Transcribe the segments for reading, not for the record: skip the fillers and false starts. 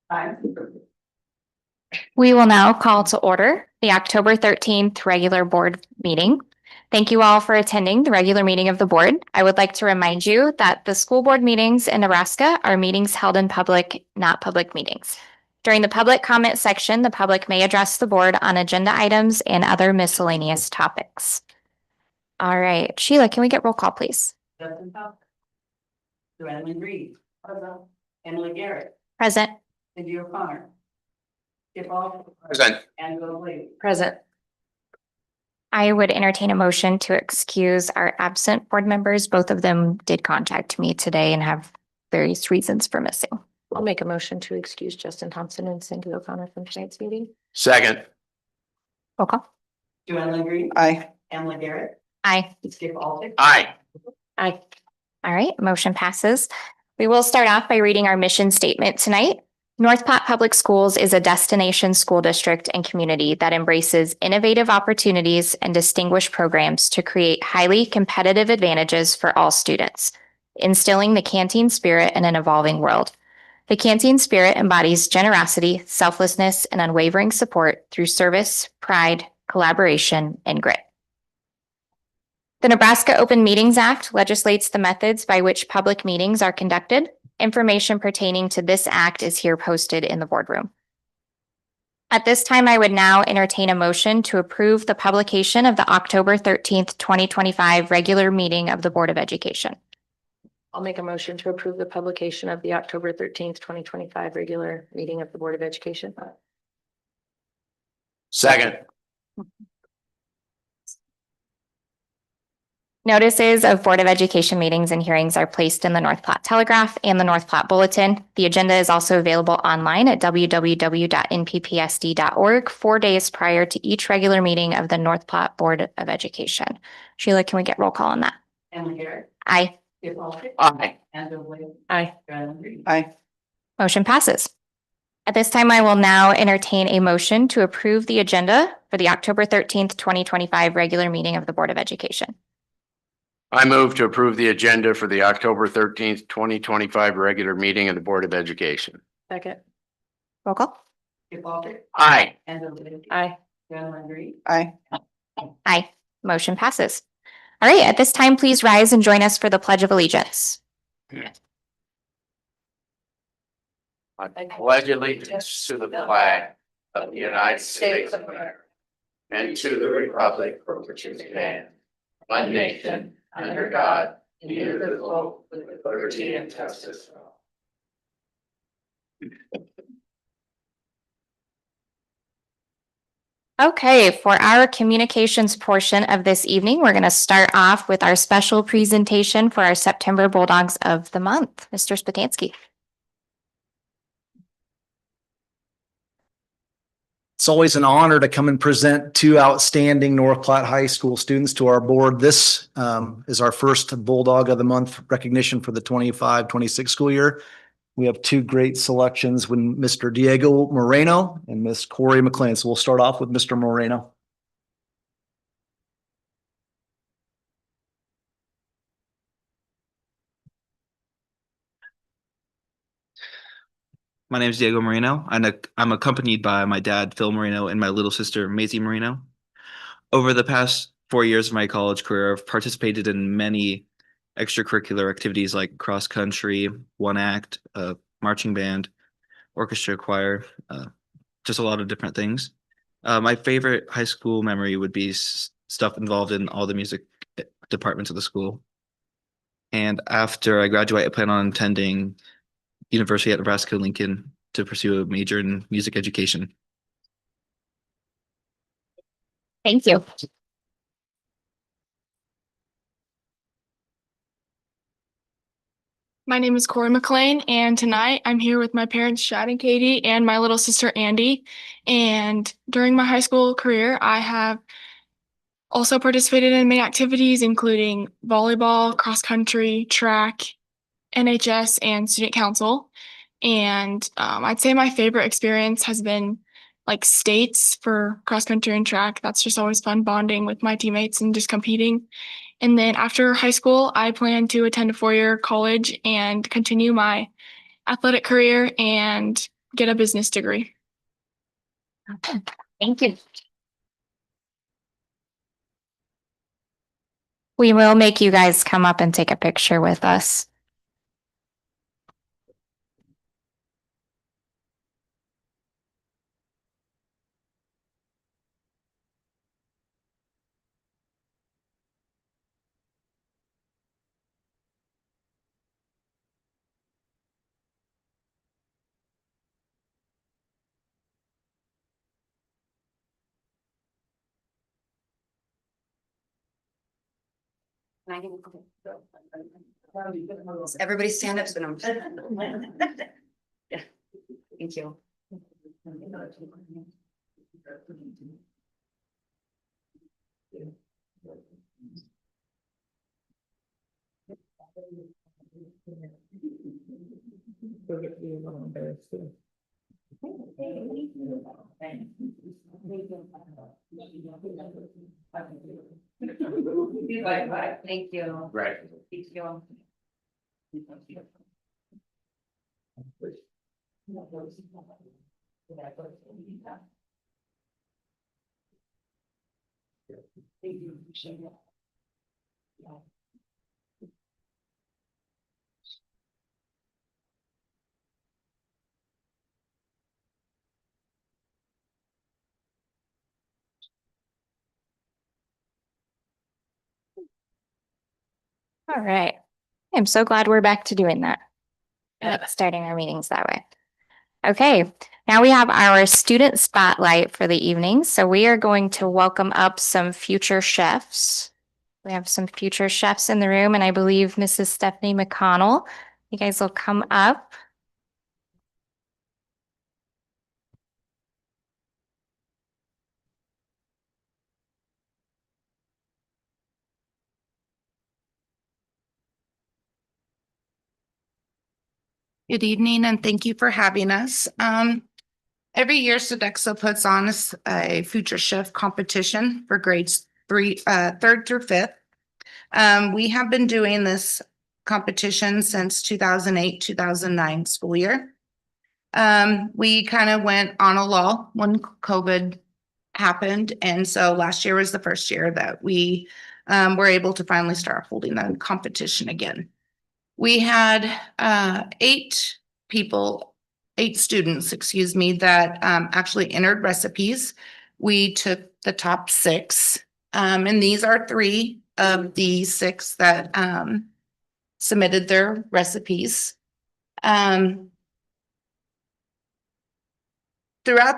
Aye. We will now call to order the October 13th regular board meeting. Thank you all for attending the regular meeting of the board. I would like to remind you that the school board meetings in Nebraska are meetings held in public, not public meetings. During the public comment section, the public may address the board on agenda items and other miscellaneous topics. All right, Sheila, can we get roll call, please? Justin Tuck. Joanne Reed. Present. Emily Garrett. Present. Cindy O'Connor. Skip All. Present. And Will Lee. Present. I would entertain a motion to excuse our absent board members. Both of them did contact me today and have various reasons for missing. I'll make a motion to excuse Justin Thompson and Cindy O'Connor from tonight's meeting. Second. Roll call. Joanne Reed. Aye. Emily Garrett. Aye. Skip All. Aye. Aye. All right, motion passes. We will start off by reading our mission statement tonight. North Platte Public Schools is a destination school district and community that embraces innovative opportunities and distinguished programs to create highly competitive advantages for all students, instilling the canteen spirit in an evolving world. The canteen spirit embodies generosity, selflessness, and unwavering support through service, pride, collaboration, and grit. The Nebraska Open Meetings Act legislates the methods by which public meetings are conducted. Information pertaining to this act is here posted in the boardroom. At this time, I would now entertain a motion to approve the publication of the October 13th, 2025 regular meeting of the Board of Education. I'll make a motion to approve the publication of the October 13th, 2025 regular meeting of the Board of Education. Second. Notices of Board of Education meetings and hearings are placed in the North Platte Telegraph and the North Platte Bulletin. The agenda is also available online at www.nppsd.org 4 days prior to each regular meeting of the North Platte Board of Education. Sheila, can we get roll call on that? Emily Garrett. Aye. Skip All. Aye. And Will Lee. Aye. Joanne Reed. Aye. Motion passes. At this time, I will now entertain a motion to approve the agenda for the October 13th, 2025 regular meeting of the Board of Education. I move to approve the agenda for the October 13th, 2025 regular meeting of the Board of Education. Second. Roll call. Skip All. Aye. And Will Lee. Aye. Joanne Reed. Aye. Aye. Motion passes. All right, at this time, please rise and join us for the Pledge of Allegiance. I pledge allegiance to the flag of the United States of America and to the republic for which it stands, one nation, under God, indivisible, with liberty and justice for all. Okay, for our communications portion of this evening, we're going to start off with our special presentation for our September Bulldogs of the Month. Mr. Spatansky. It's always an honor to come and present two outstanding North Platte High School students to our board. This is our first Bulldog of the Month recognition for the 25-26 school year. We have two great selections with Mr. Diego Moreno and Miss Corey McLean. So we'll start off with Mr. Moreno. My name is Diego Moreno. I'm accompanied by my dad, Phil Moreno, and my little sister, Maisie Moreno. Over the past 4 years of my college career, I've participated in many extracurricular activities like cross country, one act, marching band, orchestra, choir, just a lot of different things. My favorite high school memory would be stuff involved in all the music departments of the school. And after I graduate, I plan on attending University at Nebraska-Lincoln to pursue a major in music education. Thank you. My name is Corey McLean, and tonight I'm here with my parents, Shad and Katie, and my little sister, Andy. And during my high school career, I have also participated in many activities, including volleyball, cross country, track, NHS, and student council. And I'd say my favorite experience has been like states for cross country and track. That's just always fun bonding with my teammates and just competing. And then after high school, I plan to attend a 4-year college and continue my athletic career and get a business degree. Thank you. We will make you guys come up and take a picture with us. Everybody stand up so no. Yeah, thank you. Thank you. Right. Thank you. All right. I'm so glad we're back to doing that. Starting our meetings that way. Okay, now we have our student spotlight for the evening. So we are going to welcome up some future chefs. We have some future chefs in the room, and I believe Mrs. Stephanie McConnell. You guys will come up. Good evening and thank you for having us. Every year Sodexo puts on a future chef competition for grades third through fifth. We have been doing this competition since 2008, 2009 school year. We kind of went on a lull when COVID happened. And so last year was the first year that we were able to finally start holding the competition again. We had eight students, that actually entered recipes. We took the top six, and these are three of the six that submitted their recipes. Throughout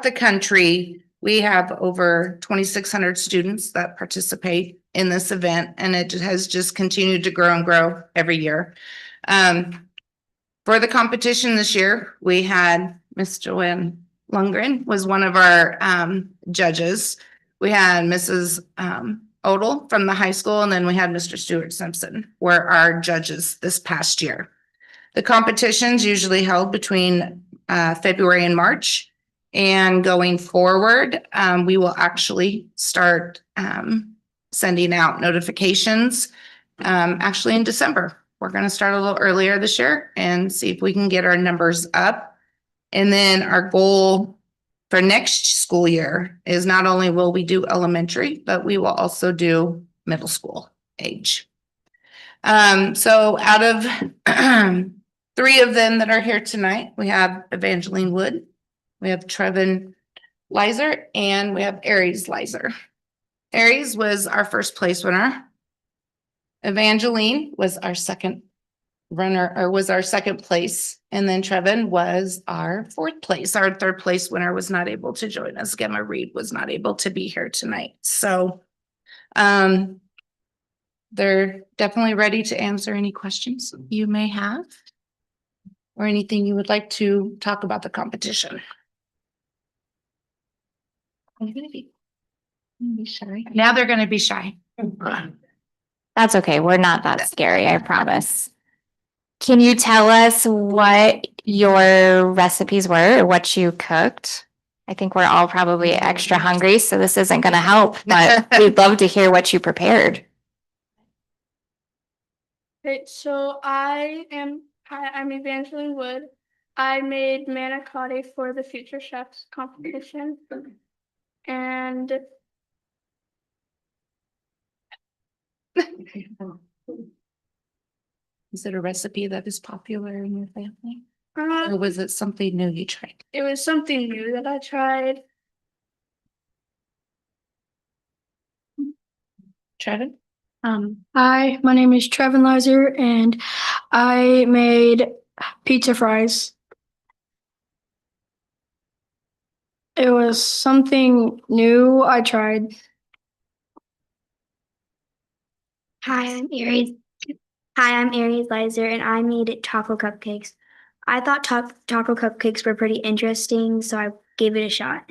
the country, we have over 2,600 students that participate in this event, and it has just continued to grow and grow every year. For the competition this year, we had Miss Joanne Lundgren was one of our judges. We had Mrs. Odell from the high school, and then we had Mr. Stuart Simpson were our judges this past year. The competition's usually held between February and March. And going forward, we will actually start sending out notifications actually in December. We're going to start a little earlier this year and see if we can get our numbers up. And then our goal for next school year is not only will we do elementary, but we will also do middle school age. So out of three of them that are here tonight, we have Evangeline Wood, we have Trevin Lizer, and we have Aries Lizer. Aries was our first place winner. Evangeline was our second runner, or was our second place. And then Trevin was our fourth place. Our third place winner was not able to join us. Gemma Reed was not able to be here tonight. So they're definitely ready to answer any questions you may have or anything you would like to talk about the competition. I'm gonna be shy. Now they're gonna be shy. That's okay. We're not that scary, I promise. Can you tell us what your recipes were or what you cooked? I think we're all probably extra hungry, so this isn't going to help, but we'd love to hear what you prepared. Okay, so I'm Evangeline Wood. I made manicotti for the Future Chefs competition. And Is it a recipe that is popular in your family? uh, Or was it something new you tried? it was something new that I tried. Trevin? Hi, my name is Trevin Lizer and I made pizza fries. It was something new I tried. Hi, I'm Aries. Hi, I'm Aries Lizer, and I made taco cupcakes. I thought taco cupcakes were pretty interesting, so I gave it a shot.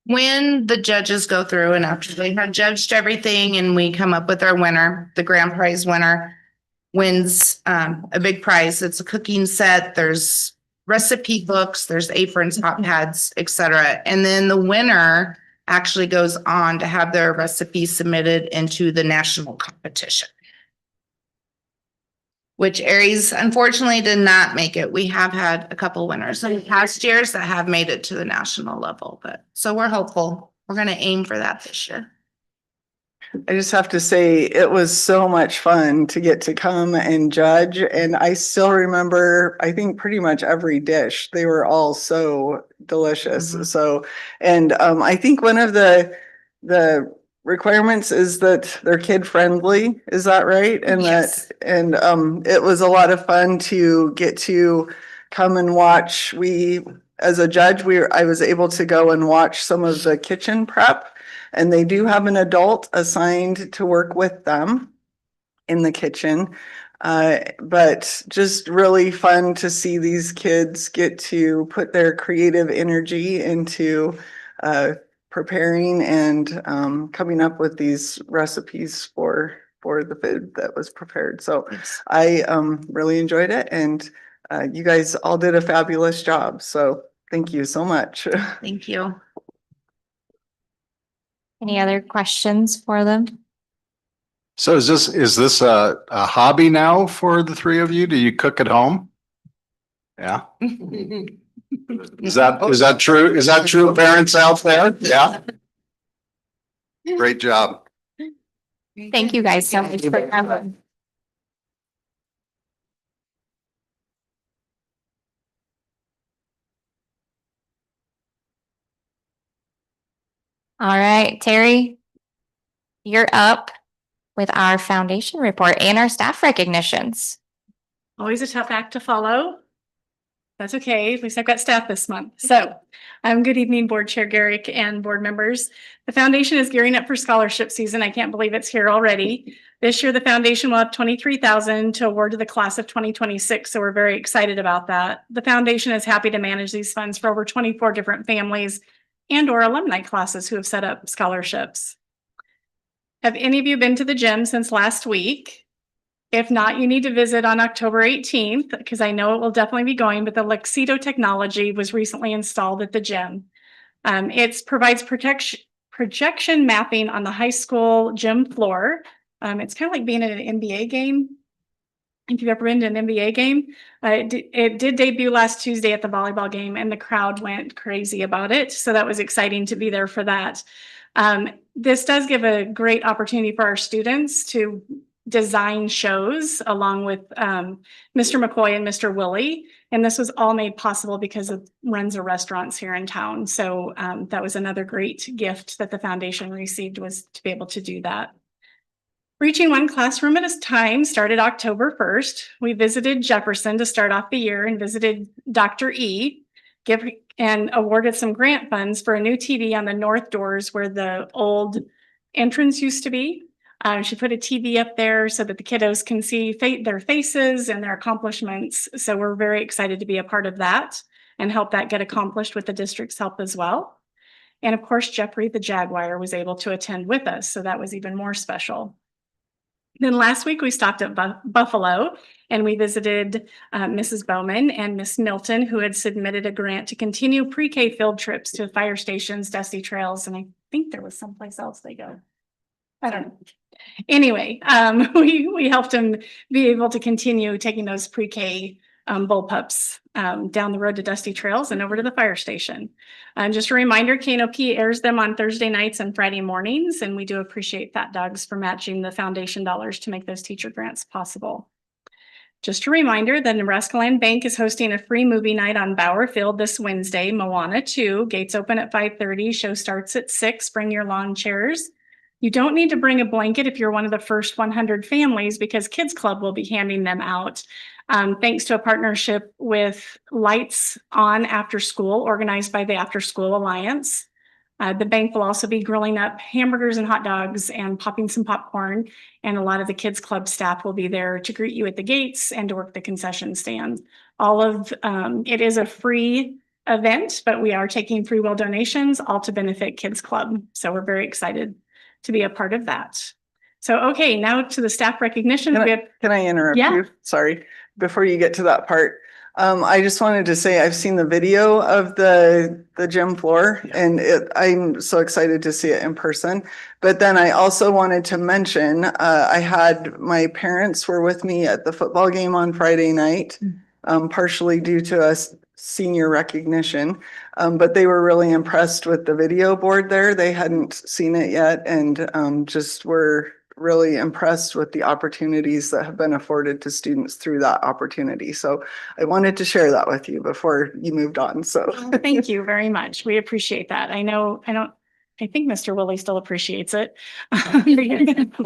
When the judges go through and after they have judged everything and we come up with our winner, the grand prize winner wins a big prize. It's a cooking set. There's recipe books, there's aprons, hot pads, etc. And then the winner actually goes on to have their recipe submitted into the national competition. Which Aries unfortunately did not make it. We have had a couple winners in past years that have made it to the national level, but so we're hopeful. We're gonna aim for that this year. I just have to say, it was so much fun to get to come and judge. And I still remember, I think pretty much every dish. They were all so delicious. Mhm. So, and I think one of the requirements is that they're kid friendly. Is that right? And Yes. it was a lot of fun to get to come and watch. As a judge, I was able to go and watch some of the kitchen prep. And they do have an adult assigned to work with them in the kitchen. But just really fun to see these kids get to put their creative energy into preparing and coming up with these recipes for the food that was prepared. So I really enjoyed it, and you guys all did a fabulous job. So thank you so much. Thank you. Any other questions for them? So is this a hobby now for the three of you? Do you cook at home? Yeah. Is that true? Is that true, parents out there? Yeah. Great job. Thank you guys so much for coming. All right, Terry, you're up with our foundation report and our staff recognitions. Always a tough act to follow. That's okay. At least I've got staff this month. So, good evening, Board Chair Garrick and board members. The foundation is gearing up for scholarship season. I can't believe it's here already. This year, the foundation will have $23,000 to award to the class of 2026. So we're very excited about that. The foundation is happy to manage these funds for over 24 different families and/or alumni classes who have set up scholarships. Have any of you been to the gym since last week? If not, you need to visit on October 18th, because I know it will definitely be going, but the Luxedo technology was recently installed at the gym. It provides projection mapping on the high school gym floor. It's kind of like being at an NBA game. If you've ever been to an NBA game, it did debut last Tuesday at the volleyball game, and the crowd went crazy about it. So that was exciting to be there for that. This does give a great opportunity for our students to design shows along with Mr. McCoy and Mr. Willie. And this was all made possible because of Renza Restaurants here in town. So that was another great gift that the foundation received, was to be able to do that. Reaching one classroom at a time started October 1st. We visited Jefferson to start off the year and visited Dr. E, and awarded some grant funds for a new TV on the north doors where the old entrance used to be. She put a TV up there so that the kiddos can see their faces and their accomplishments. So we're very excited to be a part of that and help that get accomplished with the district's help as well. And of course, Jeffrey the Jaguar was able to attend with us, so that was even more special. Then last week we stopped at Buffalo and we visited Mrs. Bowman and Miss Milton, who had submitted a grant to continue pre-K field trips to fire stations, dusty trails, and I think there was someplace else they go. I don't know. Anyway, we helped them be able to continue taking those pre-K bullpups down the road to Dusty Trails and over to the fire station. And just a reminder, KNOP airs them on Thursday nights and Friday mornings, and we do appreciate Fat Dogs for matching the foundation dollars to make those teacher grants possible. Just a reminder, the Nebraska Land Bank is hosting a free movie night on Bauer Field this Wednesday, Moana 2. Gates open at 5:30, show starts at 6. Bring your lawn chairs. You don't need to bring a blanket if you're one of the first 100 families because Kids Club will be handing them out. Thanks to a partnership with Lights On After School, organized by the After School Alliance. The bank will also be grilling up hamburgers and hot dogs and popping some popcorn. And a lot of the Kids Club staff will be there to greet you at the gates and to work the concession stand. It is a free event, but we are taking free will donations, all to benefit Kids Club. So we're very excited to be a part of that. So, okay, now to the staff recognition. Can I interrupt Yeah. you? Sorry, before you get to that part. I just wanted to say I've seen the video of the gym floor and I'm so excited to see it in person. But then I also wanted to mention, my parents were with me at the football game on Friday night, partially due to us senior recognition. But they were really impressed with the video board there. They hadn't seen it yet and just were really impressed with the opportunities that have been afforded to students through that opportunity. So I wanted to share that with you before you moved on. So thank you very much. We appreciate that. I think Mr. Willie still appreciates it. I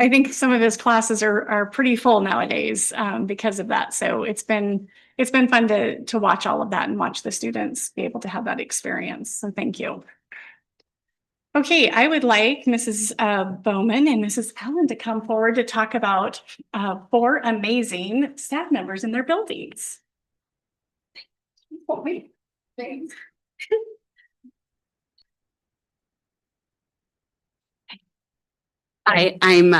think some of his classes are pretty full nowadays because of that. So it's been fun to watch all of that and watch the students be able to have that experience. So thank you. Okay, I would like Mrs. Bowman and Mrs. Allen to come forward to talk about 4 amazing staff members in their buildings. Thanks. Hi, I'm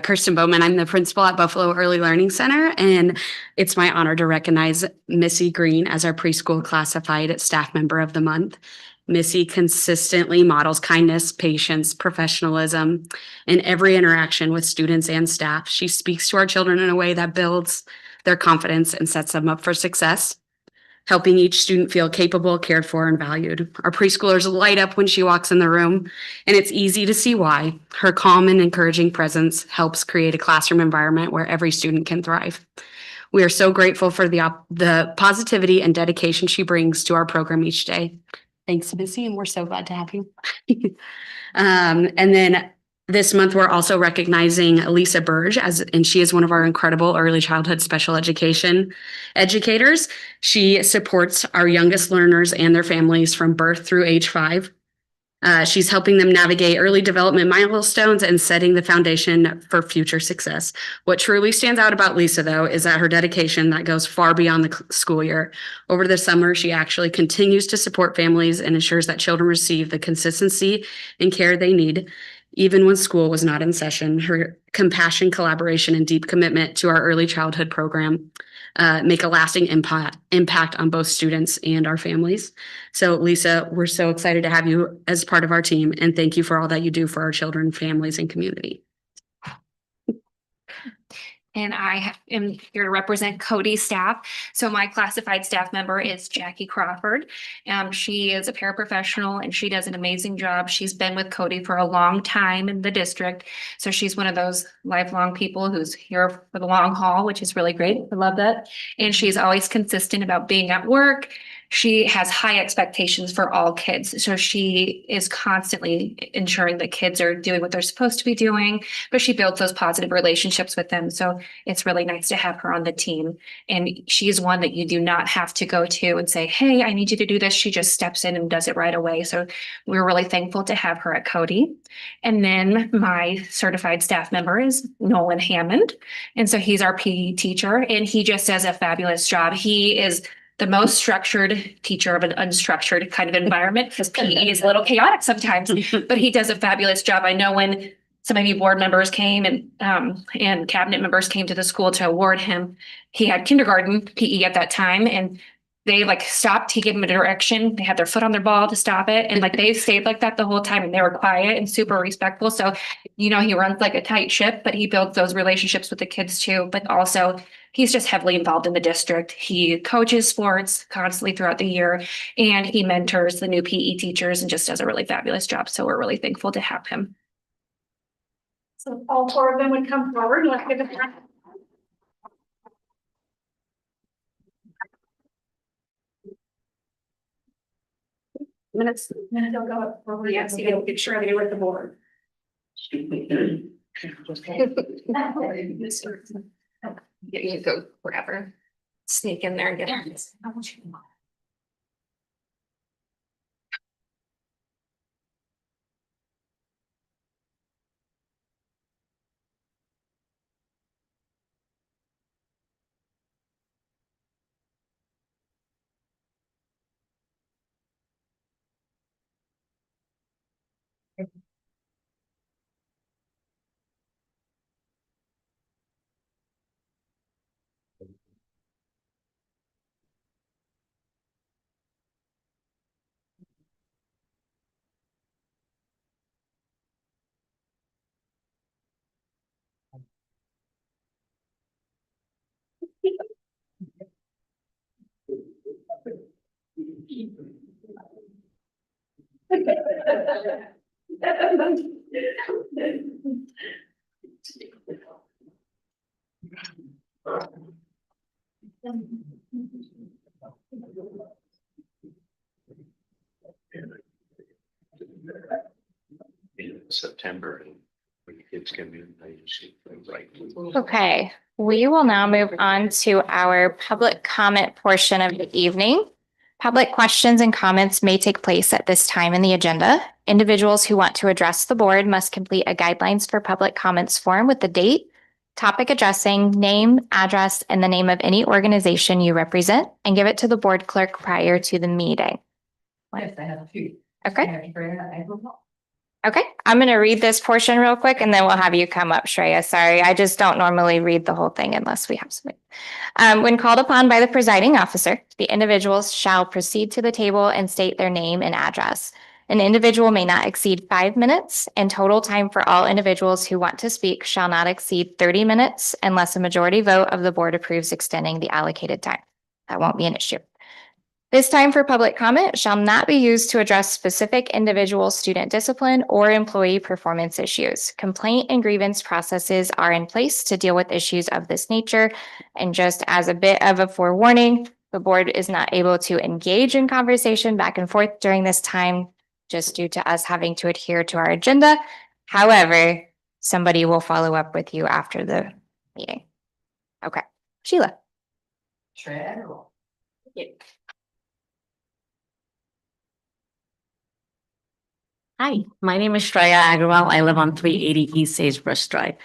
Kirsten Bowman. I'm the principal at Buffalo Early Learning Center, and it's my honor to recognize Missy Green as our preschool classified staff member of the month. Missy consistently models kindness, patience, professionalism in every interaction with students and staff. She speaks to our children in a way that builds their confidence and sets them up for success, helping each student feel capable, cared for, and valued. Our preschoolers light up when she walks in the room, and it's easy to see why. Her calm and encouraging presence helps create a classroom environment where every student can thrive. We are so grateful for the positivity and dedication she brings to our program each day. Thanks, Missy, and we're so glad to have you. And then this month, we're also recognizing Lisa Burge, and she is one of our incredible early childhood special education educators. She supports our youngest learners and their families from birth through age 5. She's helping them navigate early development milestones and setting the foundation for future success. What truly stands out about Lisa, though, is that her dedication that goes far beyond the school year. Over the summer, she actually continues to support families and ensures that children receive the consistency and care they need, even when school was not in session. Her compassion, collaboration, and deep commitment to our early childhood program make a lasting impact on both students and our families. So Lisa, we're so excited to have you as part of our team, and thank you for all that you do for our children, families, and community. And I am here to represent Cody's staff. So my classified staff member is Jackie Crawford. She is a paraprofessional and she does an amazing job. She's been with Cody for a long time in the district. So she's one of those lifelong people who's here for the long haul, which is really great. I love that. And she's always consistent about being at work. She has high expectations for all kids. So she is constantly ensuring that kids are doing what they're supposed to be doing, but she builds those positive relationships with them. So it's really nice to have her on the team. And she's one that you do not have to go to and say, hey, I need you to do this. She just steps in and does it right away. So we're really thankful to have her at Cody. And then my certified staff member is Nolan Hammond. And so he's our PE teacher and he just does a fabulous job. He is the most structured teacher of an unstructured kind of environment because PE is a little chaotic sometimes, but he does a fabulous job. I know when some of you board members came and cabinet members came to the school to award him, he had kindergarten PE at that time and they stopped, he gave them a direction. They had their foot on their ball to stop it. And they stayed like that the whole time and they were quiet and super respectful. So, he runs like a tight ship, but he builds those relationships with the kids too, but also he's just heavily involved in the district. He coaches sports constantly throughout the year, and he mentors the new PE teachers and just does a really fabulous job. So we're really thankful to have him. So all four of them would come forward. Let's give it a try. Minutes. And they'll go up forward. Yes, you get sure they with the board. You go wherever. Sneak in there and get it. In September, when kids come in, they see things like. Okay, we will now move on to our public comment portion of the evening. Public questions and comments may take place at this time in the agenda. Individuals who want to address the board must complete a guidelines for public comments form with the date, topic addressing, name, address, and the name of any organization you represent, and give it to the board clerk prior to the meeting. Yes, I have a few. Okay. Okay, I'm going to read this portion real quick and then we'll have you come up, Shreya. Sorry, I just don't normally read the whole thing unless we have something. When called upon by the presiding officer, the individuals shall proceed to the table and state their name and address. An individual may not exceed 5 minutes, and total time for all individuals who want to speak shall not exceed 30 minutes unless a majority vote of the board approves extending the allocated time. That won't be an issue. This time for public comment shall not be used to address specific individual student discipline or employee performance issues. Complaint and grievance processes are in place to deal with issues of this nature. And just as a bit of a forewarning, the board is not able to engage in conversation back and forth during this time, just due to us having to adhere to our agenda. However, somebody will follow up with you after the meeting. Okay, Sheila. Hi, my name is Shreya Agarwal. I live on 380 East Sagebrush Drive.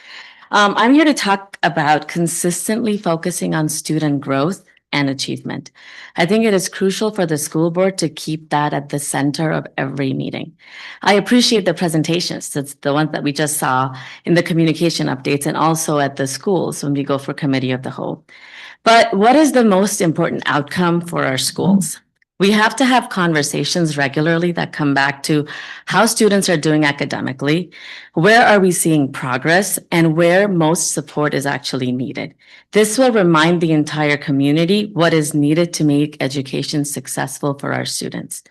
I'm here to talk about consistently focusing on student growth and achievement. I think it is crucial for the school board to keep that at the center of every meeting. I appreciate the presentations. That's the ones that we just saw in the communication updates and also at the schools when we go for committee of the whole. But what is the most important outcome for our schools? We have to have conversations regularly that come back to how students are doing academically, where are we seeing progress, and where most support is actually needed. This will remind the entire community what is needed to make education successful for our students.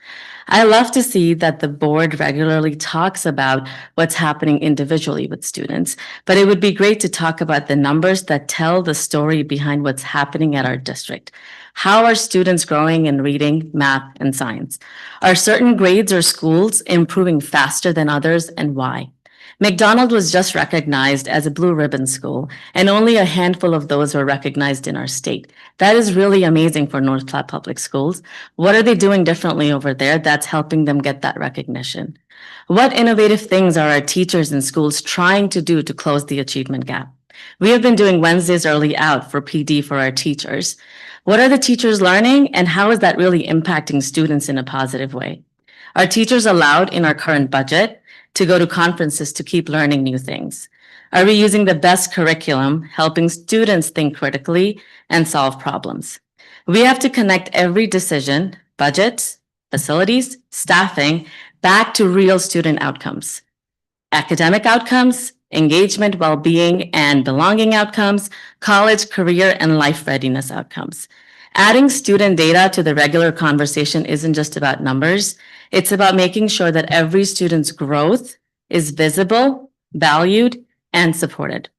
I love to see that the board regularly talks about what's happening individually with students, but it would be great to talk about the numbers that tell the story behind what's happening at our district. How are students growing in reading, math, and science? Are certain grades or schools improving faster than others, and why? McDonald was just recognized as a blue ribbon school, and only a handful of those were recognized in our state. That is really amazing for North Platte Public Schools. What are they doing differently over there that's helping them get that recognition? What innovative things are our teachers and schools trying to do to close the achievement gap? We have been doing Wednesdays early out for PD for our teachers. What are the teachers learning, and how is that really impacting students in a positive way? Are teachers allowed in our current budget to go to conferences to keep learning new things? Are we using the best curriculum, helping students think critically and solve problems? We have to connect every decision, budgets, facilities, staffing, back to real student outcomes. Academic outcomes, engagement, well-being, and belonging outcomes, college, career, and life readiness outcomes. Adding student data to the regular conversation isn't just about numbers. It's about making sure that every student's growth is visible, valued, and supported.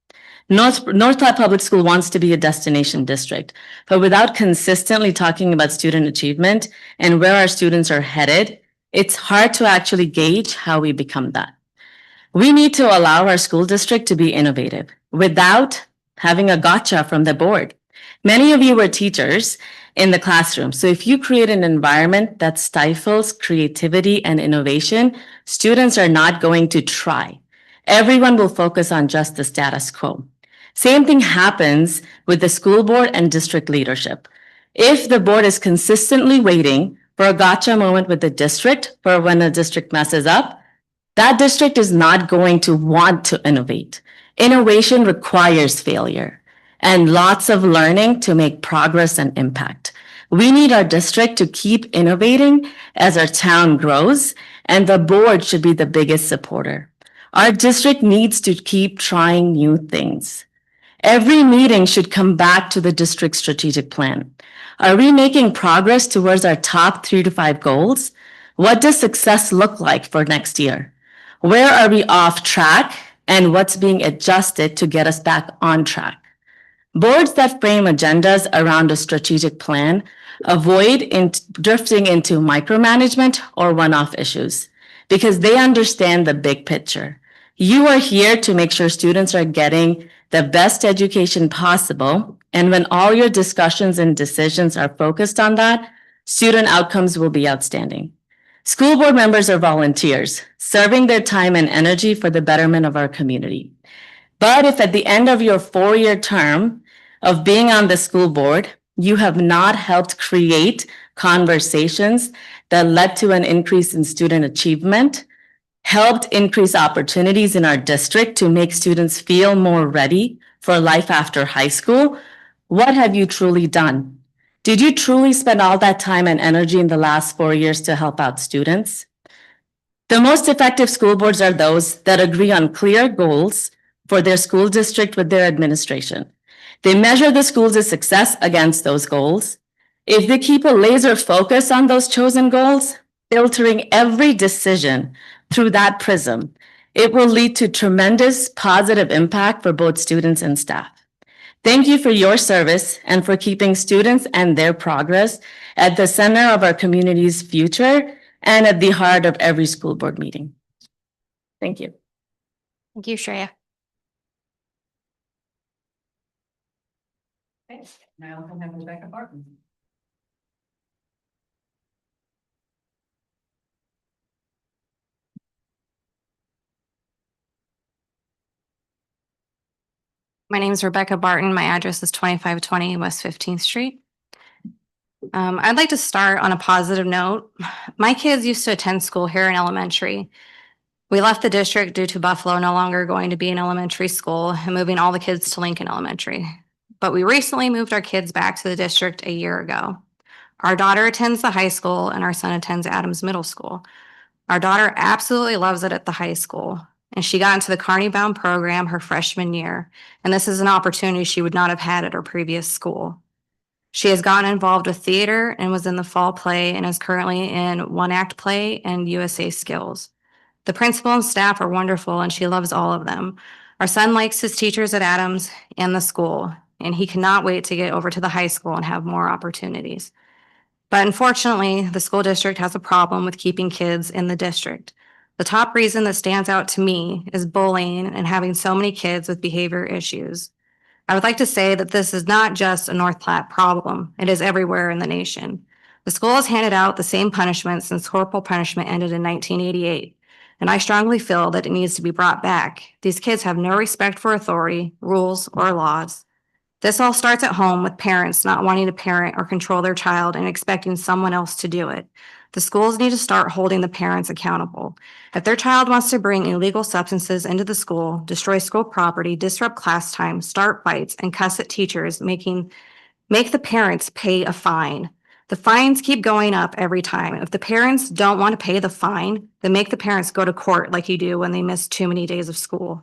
North Platte Public School wants to be a destination district, but without consistently talking about student achievement and where our students are headed, it's hard to actually gauge how we become that. We need to allow our school district to be innovative without having a gotcha from the board. Many of you were teachers in the classroom, so if you create an environment that stifles creativity and innovation, students are not going to try. Everyone will focus on just the status quo. Same thing happens with the school board and district leadership. If the board is consistently waiting for a gotcha moment with the district for when the district messes up, that district is not going to want to innovate. Innovation requires failure and lots of learning to make progress and impact. We need our district to keep innovating as our town grows, and the board should be the biggest supporter. Our district needs to keep trying new things. Every meeting should come back to the district strategic plan. Are we making progress towards our top 3 to 5 goals? What does success look like for next year? Where are we off track and what's being adjusted to get us back on track? Boards that frame agendas around a strategic plan avoid drifting into micromanagement or one-off issues because they understand the big picture. You are here to make sure students are getting the best education possible, and when all your discussions and decisions are focused on that, student outcomes will be outstanding. School board members are volunteers, serving their time and energy for the betterment of our community. But if at the end of your 4-year term of being on the school board, you have not helped create conversations that led to an increase in student achievement, helped increase opportunities in our district to make students feel more ready for life after high school, what have you truly done? Did you truly spend all that time and energy in the last 4 years to help out students? The most effective school boards are those that agree on clear goals for their school district with their administration. They measure the school's success against those goals. If they keep a laser focus on those chosen goals, filtering every decision through that prism, it will lead to tremendous positive impact for both students and staff. Thank you for your service and for keeping students and their progress at the center of our community's future and at the heart of every school board meeting. Thank you. Thank you, Shreya. Okay, now we'll have Rebecca Barton. My name is Rebecca Barton. My address is 2520 West 15th Street. I'd like to start on a positive note. My kids used to attend school here in elementary. We left the district due to Buffalo no longer going to be an elementary school and moving all the kids to Lincoln Elementary. But we recently moved our kids back to the district a year ago. Our daughter attends the high school and our son attends Adams Middle School. Our daughter absolutely loves it at the high school, and she got into the Carney Bound program her freshman year, and this is an opportunity she would not have had at her previous school. She has gotten involved with theater and was in the fall play and is currently in One Act Play and USA Skills. The principal and staff are wonderful and she loves all of them. Our son likes his teachers at Adams and the school, and he cannot wait to get over to the high school and have more opportunities. But unfortunately, the school district has a problem with keeping kids in the district. The top reason that stands out to me is bullying and having so many kids with behavior issues. I would like to say that this is not just a North Platte problem. It is everywhere in the nation. The school has handed out the same punishment since corporal punishment ended in 1988, and I strongly feel that it needs to be brought back. These kids have no respect for authority, rules, or laws. This all starts at home with parents not wanting to parent or control their child and expecting someone else to do it. The schools need to start holding the parents accountable. If their child wants to bring illegal substances into the school, destroy school property, disrupt class time, start fights, and cuss at teachers, make the parents pay a fine. The fines keep going up every time. If the parents don't want to pay the fine, then make the parents go to court like you do when they miss too many days of school.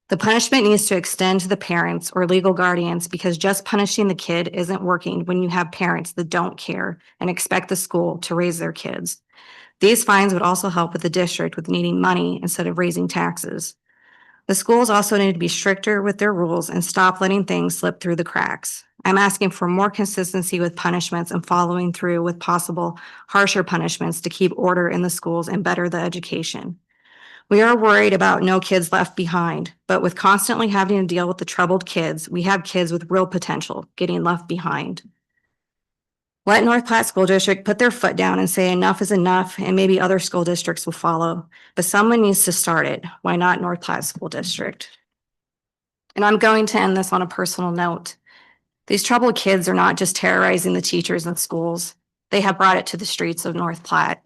The punishment needs to extend to the parents or legal guardians because just punishing the kid isn't working when you have parents that don't care and expect the school to raise their kids. These fines would also help with the district with needing money instead of raising taxes. The schools also need to be stricter with their rules and stop letting things slip through the cracks. I'm asking for more consistency with punishments and following through with possible harsher punishments to keep order in the schools and better the education. We are worried about no kids left behind, but with constantly having to deal with the troubled kids, we have kids with real potential getting left behind. Let North Platte School District put their foot down and say enough is enough, and maybe other school districts will follow. But someone needs to start it. Why not North Platte School District? And I'm going to end this on a personal note. These troubled kids are not just terrorizing the teachers and schools. They have brought it to the streets of North Platte.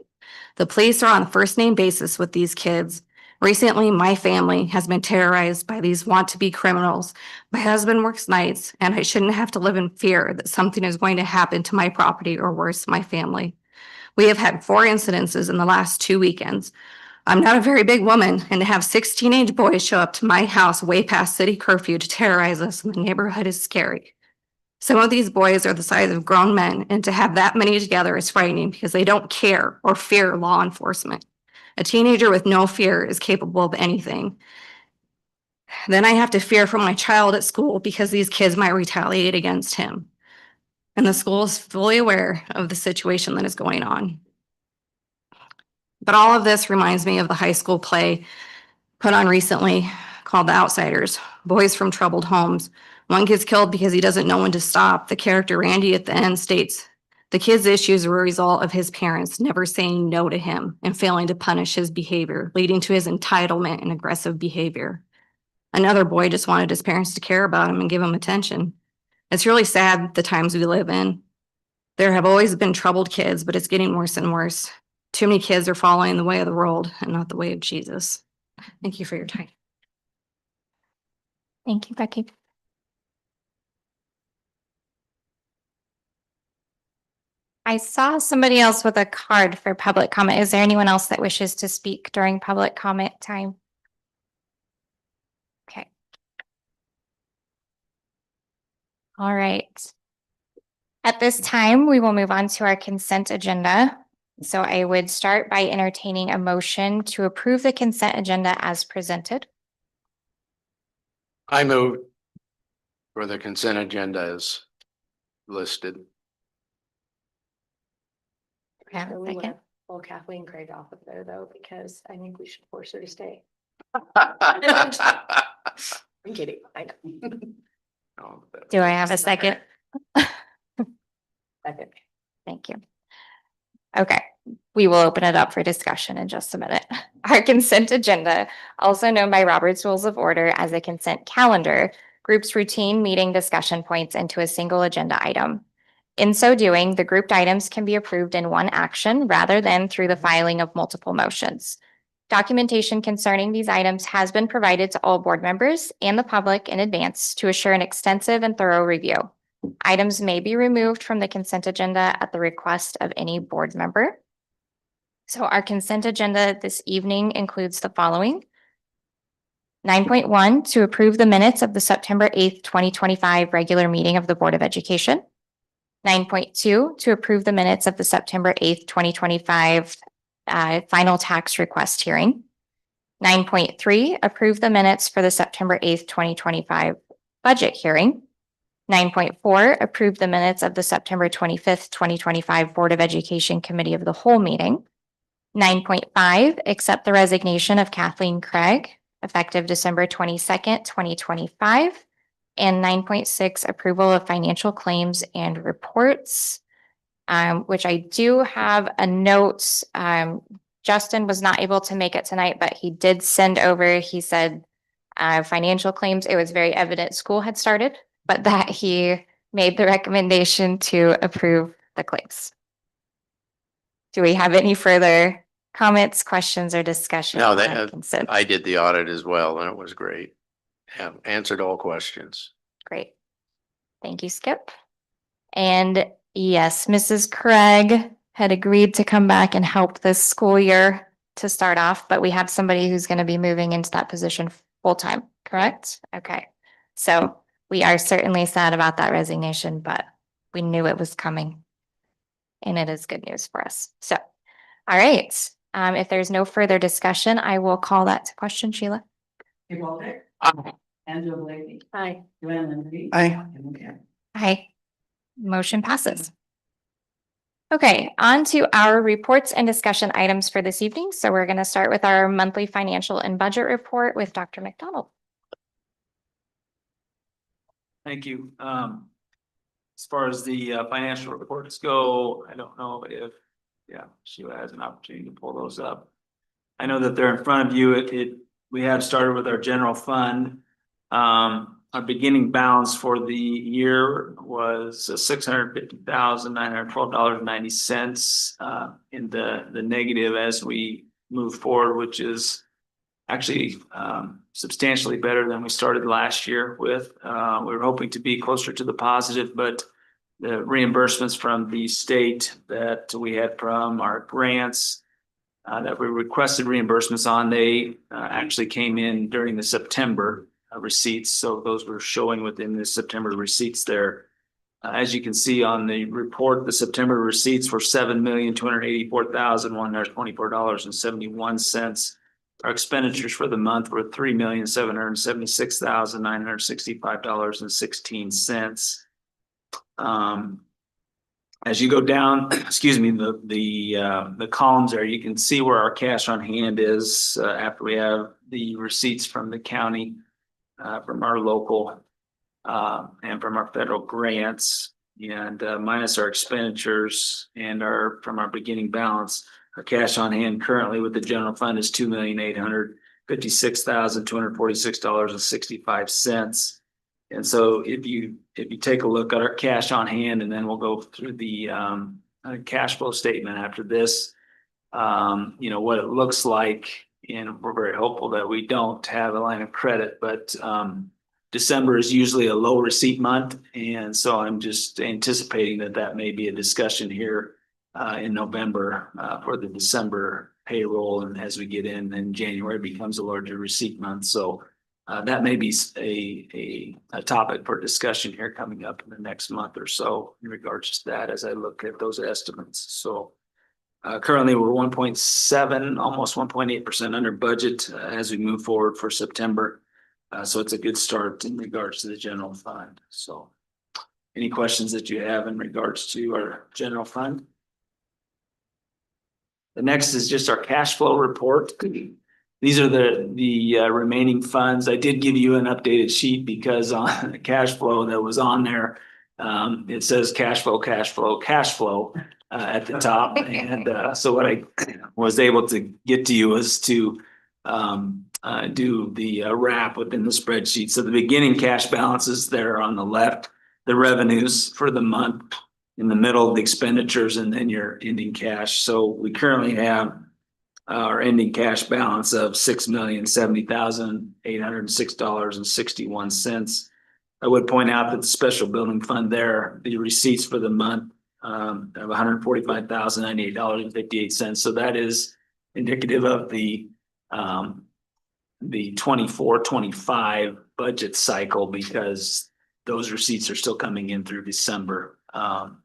The police are on a first name basis with these kids. Recently, my family has been terrorized by these want-to-be criminals. My husband works nights, and I shouldn't have to live in fear that something is going to happen to my property or worse, my family. We have had 4 incidences in the last 2 weekends. I'm not a very big woman, and to have 6 teenage boys show up to my house way past city curfew to terrorize us in the neighborhood is scary. Some of these boys are the size of grown men, and to have that many together is frightening because they don't care or fear law enforcement. A teenager with no fear is capable of anything. Then I have to fear for my child at school because these kids might retaliate against him. And the school is fully aware of the situation that is going on. But all of this reminds me of the high school play put on recently called The Outsiders, Boys from Troubled Homes. One gets killed because he doesn't know when to stop. The character Randy at the end states, the kid's issues were a result of his parents never saying no to him and failing to punish his behavior, leading to his entitlement and aggressive behavior. Another boy just wanted his parents to care about him and give him attention. It's really sad the times we live in. There have always been troubled kids, but it's getting worse and worse. Too many kids are following the way of the world and not the way of Jesus. Thank you for your time. Thank you, Becky. I saw somebody else with a card for public comment. Is there anyone else that wishes to speak during public comment time? Okay. All right. At this time, we will move on to our consent agenda. So I would start by entertaining a motion to approve the consent agenda as presented. I move for the consent agenda as listed. I have a We second. wanna pull Kathleen Craig off of there though, because I think we should force her to stay. I'm kidding, I know. Do I have a second? Second. Thank you. Okay, we will open it up for discussion in just a minute. Our consent agenda, also known by Robert's Rules of Order as a consent calendar, groups routine meeting discussion points into a single agenda item. In so doing, the grouped items can be approved in one action rather than through the filing of multiple motions. Documentation concerning these items has been provided to all board members and the public in advance to assure an extensive and thorough review. Items may be removed from the consent agenda at the request of any board member. So our consent agenda this evening includes the following. 9.1, to approve the minutes of the September 8th, 2025 regular meeting of the Board of Education. 9.2, to approve the minutes of the September 8th, 2025 final tax request hearing. 9.3, approve the minutes for the September 8th, 2025 budget hearing. 9.4, approve the minutes of the September 25th, 2025 Board of Education Committee of the Whole meeting. 9.5, accept the resignation of Kathleen Craig, effective December 22nd, 2025. And 9.6, approval of financial claims and reports, which I do have a note. Justin was not able to make it tonight, but he did send over, he said, financial claims, it was very evident school had started, but that he made the recommendation to approve the claims. Do we have any further comments, questions, or discussion? No, on consent? I did the audit as well, and it was great. Yeah, answered all questions. Great. Thank you, Skip. And yes, Mrs. Craig had agreed to come back and help this school year to start off, but we have somebody who's going to be moving into that position full-time, correct? Okay. So we are certainly sad about that resignation, but we knew it was coming. And it is good news for us. So, all right. If there's no further discussion, I will call that to question, Sheila. Hey, Walter. Aye. Angela Blakey. Hi. Joanne Lindsay. Aye. Okay. Aye. Motion passes. Okay, on to our reports and discussion items for this evening. So we're going to start with our monthly financial and budget report with Dr. McDonald. Thank you. As far as the financial reports go, I don't know if, Sheila has an opportunity to pull those up. I know that they're in front of you. We have started with our general fund. Our beginning balance for the year was $650,912.90 in the negative as we move forward, which is actually substantially better than we started last year with. We were hoping to be closer to the positive, but the reimbursements from the state that we had from our grants that we requested reimbursements on, they actually came in during the September receipts. So those were showing within the September receipts there. As you can see on the report, the September receipts were $7,284,124.71. Our expenditures for the month were $3,776,965.16. As you go down, excuse me, the columns there, you can see where our cash on hand is after we have the receipts from the county, from our local, and from our federal grants, and minus our expenditures and from our beginning balance. Our cash on hand currently with the general fund is $2,856,246.65. And so if you take a look at our cash on hand, and then we'll go through the cash flow statement after this, what it looks like, and we're very hopeful that we don't have a line of credit, but December is usually a low receipt month. And so I'm just anticipating that may be a discussion here in November for the December payroll. And as we get in, then January becomes a larger receipt month. So that may be a topic for discussion here coming up in the next month or so in regards to that as I look at those estimates. So currently we're 1.7, almost 1.8% under budget as we move forward for September. So it's a good start in regards to the general fund. So any questions that you have in regards to our general fund? The next is just our cash flow report. These are the remaining funds. I did give you an updated sheet because on the cash flow that was on there, it says cash flow at the top. And so what I was able to get to you was to do the wrap within the spreadsheet. So the beginning cash balances there on the left, the revenues for the month, in the middle, the expenditures, and then your ending cash. So we currently have our ending cash balance of $6,070,806.61. I would point out that the special building fund there, the receipts for the month of $145,098.58. So that is indicative of the 24-25 budget cycle, because those receipts are still coming in through December of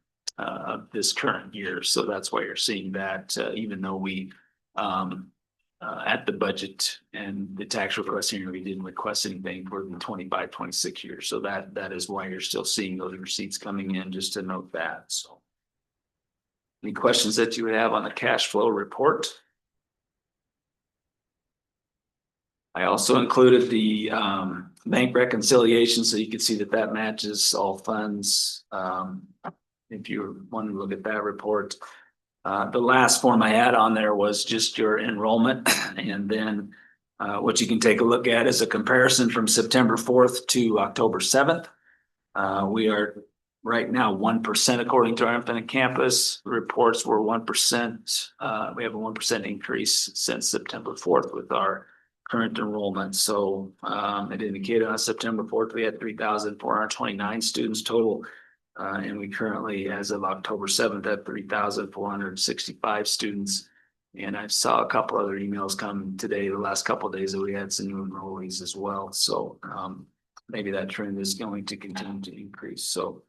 this current year. So that's why you're seeing that, even though we at the budget and the tax request hearing, we didn't request anything for the 25-26 year. So that is why you're still seeing those receipts coming in, just to note that. So any questions that you would have on the cash flow report? I also included the bank reconciliation, so you can see that matches all funds. If you want to look at that report. The last form I had on there was just your enrollment. And then what you can take a look at is a comparison from September 4th to October 7th. We are right now 1% according to our Infinite Campus. The reports were 1%. We have a 1% increase since September 4th with our current enrollment. So it indicated on September 4th, we had 3,429 students total. And we currently, as of October 7th, have 3,465 students. And I saw a couple other emails come today, the last couple of days that we had some new enrollees as well. So maybe that trend is going to continue to increase. So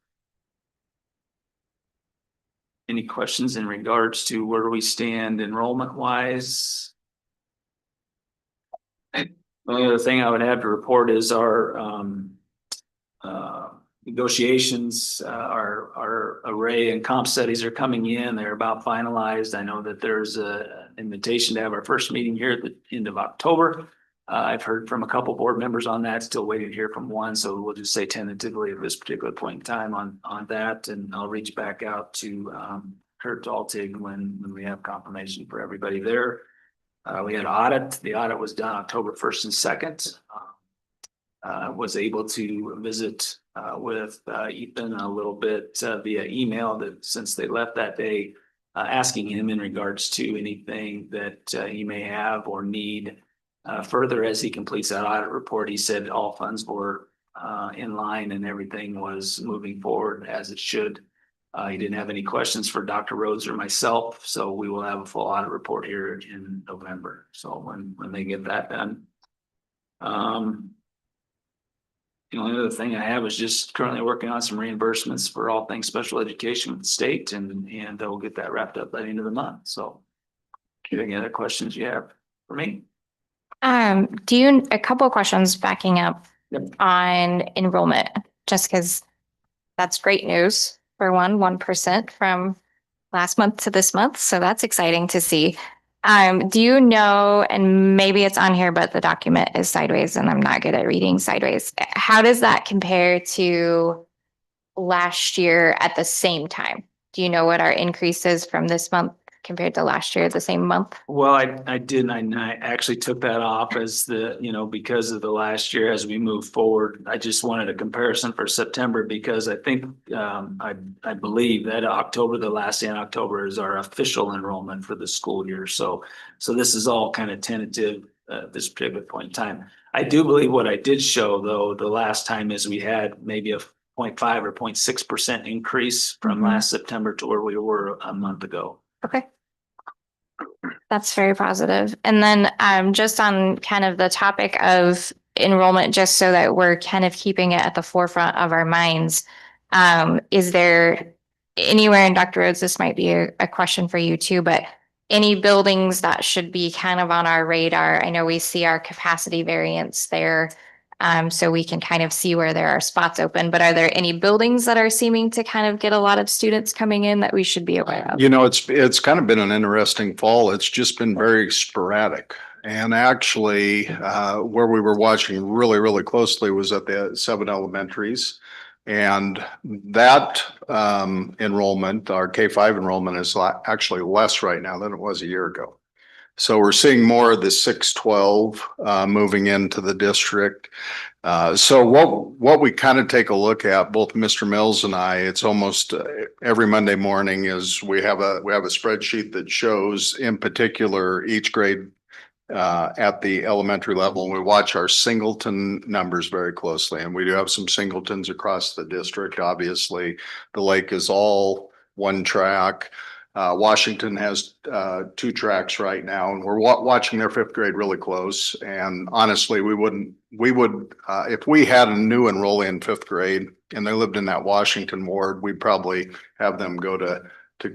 any questions in regards to where we stand enrollment wise? The only other thing I would have to report is our negotiations, our array and comp studies are coming in. They're about finalized. I know that there's an invitation to have our first meeting here at the end of October. I've heard from a couple board members on that, still waiting to hear from one. So we'll just say tentatively at this particular point in time on that. And I'll reach back out to Kurt Daltig when we have confirmation for everybody there. We had an audit. The audit was done October 1st and 2nd. Was able to visit with Ethan a little bit via email that since they left that day, asking him in regards to anything that he may have or need further as he completes that audit report. He said all funds were in line and everything was moving forward as it should. He didn't have any questions for Dr. Rhodes or myself, so we will have a full audit report here in November. So when they get that done. The only other thing I have is just currently working on some reimbursements for all things special education with the state, and we'll get that wrapped up by the end of the month. So any other questions you have for me? A couple of questions backing up Yep. on enrollment, just because that's great news for 1% from last month to this month. So that's exciting to see. Do you know, and maybe it's on here, but the document is sideways and I'm not good at reading sideways. How does that compare to last year at the same time? Do you know what our increase is from this month compared to last year, the same month? Well, I did. I actually took that off as because of the last year as we move forward. I just wanted a comparison for September because I think I believe that October, the last day in October, is our official enrollment for the school year. So this is all kind of tentative at this particular point in time. I do believe what I did show though the last time is we had maybe a 0.5 or 0.6% increase from last September to where we were a month ago. Okay. That's very positive. And then just on kind of the topic of enrollment, just so that we're kind of keeping it at the forefront of our minds, is there anywhere, and Dr. Rhodes, this might be a question for you too, but any buildings that should be kind of on our radar? I know we see our capacity variance there. So we can kind of see where there are spots open, but are there any buildings that are seeming to kind of get a lot of students coming in that we should be aware of? You know, it's kind of been an interesting fall. It's just been very sporadic. And actually, where we were watching really, really closely was at the 7 elementaries. And that enrollment, our K-5 enrollment is actually less right now than it was a year ago. So we're seeing more of the 6-12 moving into the district. So what we kind of take a look at, both Mr. Mills and I, it's almost every Monday morning is we have a spreadsheet that shows in particular each grade at the elementary level, and we watch our singleton numbers very closely. And we do have some singletons across the district. Obviously, the lake is all one track. Washington has 2 tracks right now, and we're watching their 5th grade really close. And honestly, we would if we had a new enrollee in 5th grade and they lived in that Washington ward, we'd probably have them go to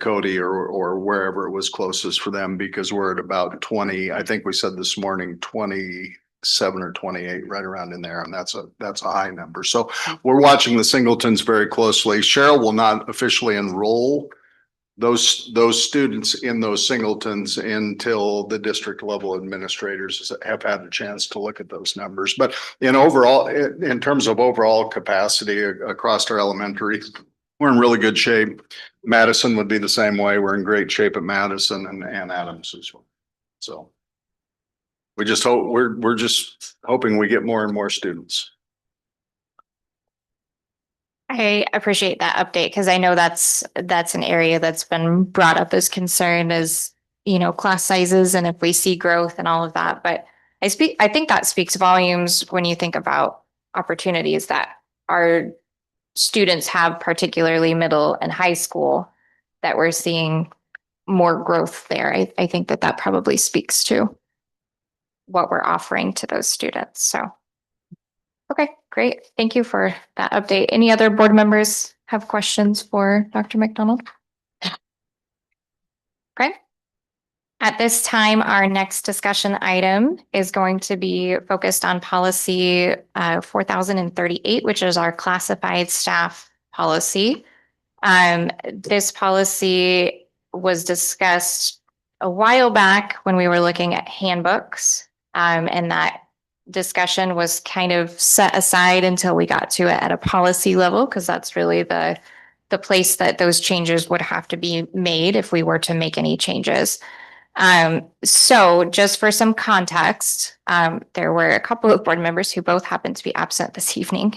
Cody or wherever it was closest for them, because we're at about 20. I think we said this morning 27 or 28, right around in there, and that's a high number. So we're watching the singletons very closely. Cheryl will not officially enroll those students in those singletons until the district level administrators have had a chance to look at those numbers. But in terms of overall capacity across our elementary, we're in really good shape. Madison would be the same way. We're in great shape at Madison and Adams as well. So we just hope we're just hoping we get more and more students. I appreciate that update because I know that's an area that's been brought up as concern as, class sizes and if we see growth and all of that. But I think that speaks volumes when you think about opportunities that our students have, particularly middle and high school, that we're seeing more growth there. I think that that probably speaks to what we're offering to those students. So, okay, great. Thank you for that update. Any other board members have questions for Dr. McDonald? Okay. At this time, our next discussion item is going to be focused on policy 4038, which is our classified staff policy. This policy was discussed a while back when we were looking at handbooks, and that discussion was kind of set aside until we got to it at a policy level, because that's really the place that those changes would have to be made if we were to make any changes. So just for some context, there were a couple of board members who both happened to be absent this evening,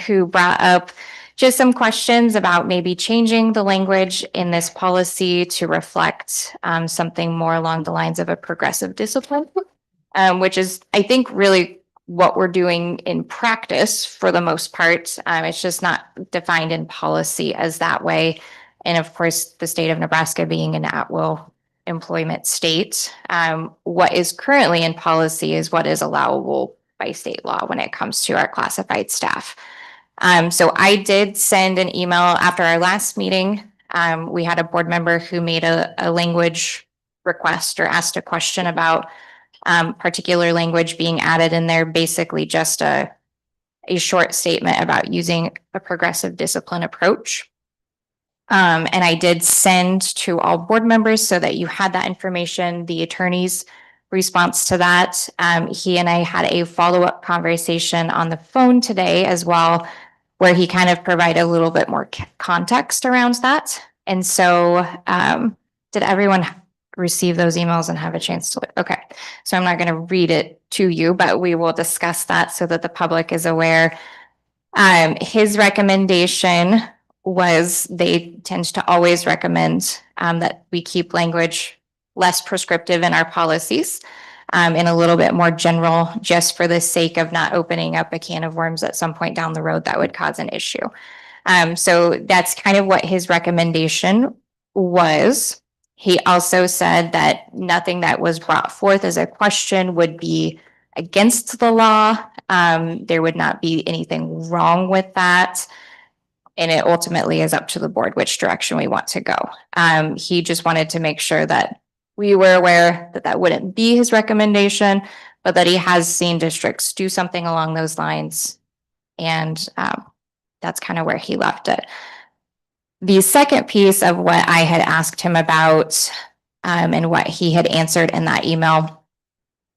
who brought up just some questions about maybe changing the language in this policy to reflect something more along the lines of a progressive discipline, which is, I think, really what we're doing in practice for the most part. It's just not defined in policy as that way. And of course, the state of Nebraska being an at-will employment state, what is currently in policy is what is allowable by state law when it comes to our classified staff. So I did send an email after our last meeting. We had a board member who made a language request or asked a question about particular language being added in there, basically just a short statement about using a progressive discipline approach. And I did send to all board members so that you had that information, the attorney's response to that. He and I had a follow-up conversation on the phone today as well, where he kind of provided a little bit more context around that. And so did everyone receive those emails and have a chance to look? Okay, so I'm not going to read it to you, but we will discuss that so that the public is aware. His recommendation was they tend to always recommend that we keep language less prescriptive in our policies and a little bit more general, just for the sake of not opening up a can of worms at some point down the road that would cause an issue. So that's kind of what his recommendation was. He also said that nothing that was brought forth as a question would be against the law. There would not be anything wrong with that. And it ultimately is up to the board which direction we want to go. He just wanted to make sure that we were aware that that wouldn't be his recommendation, but that he has seen districts do something along those lines. And that's kind of where he left it. The second piece of what I had asked him about and what he had answered in that email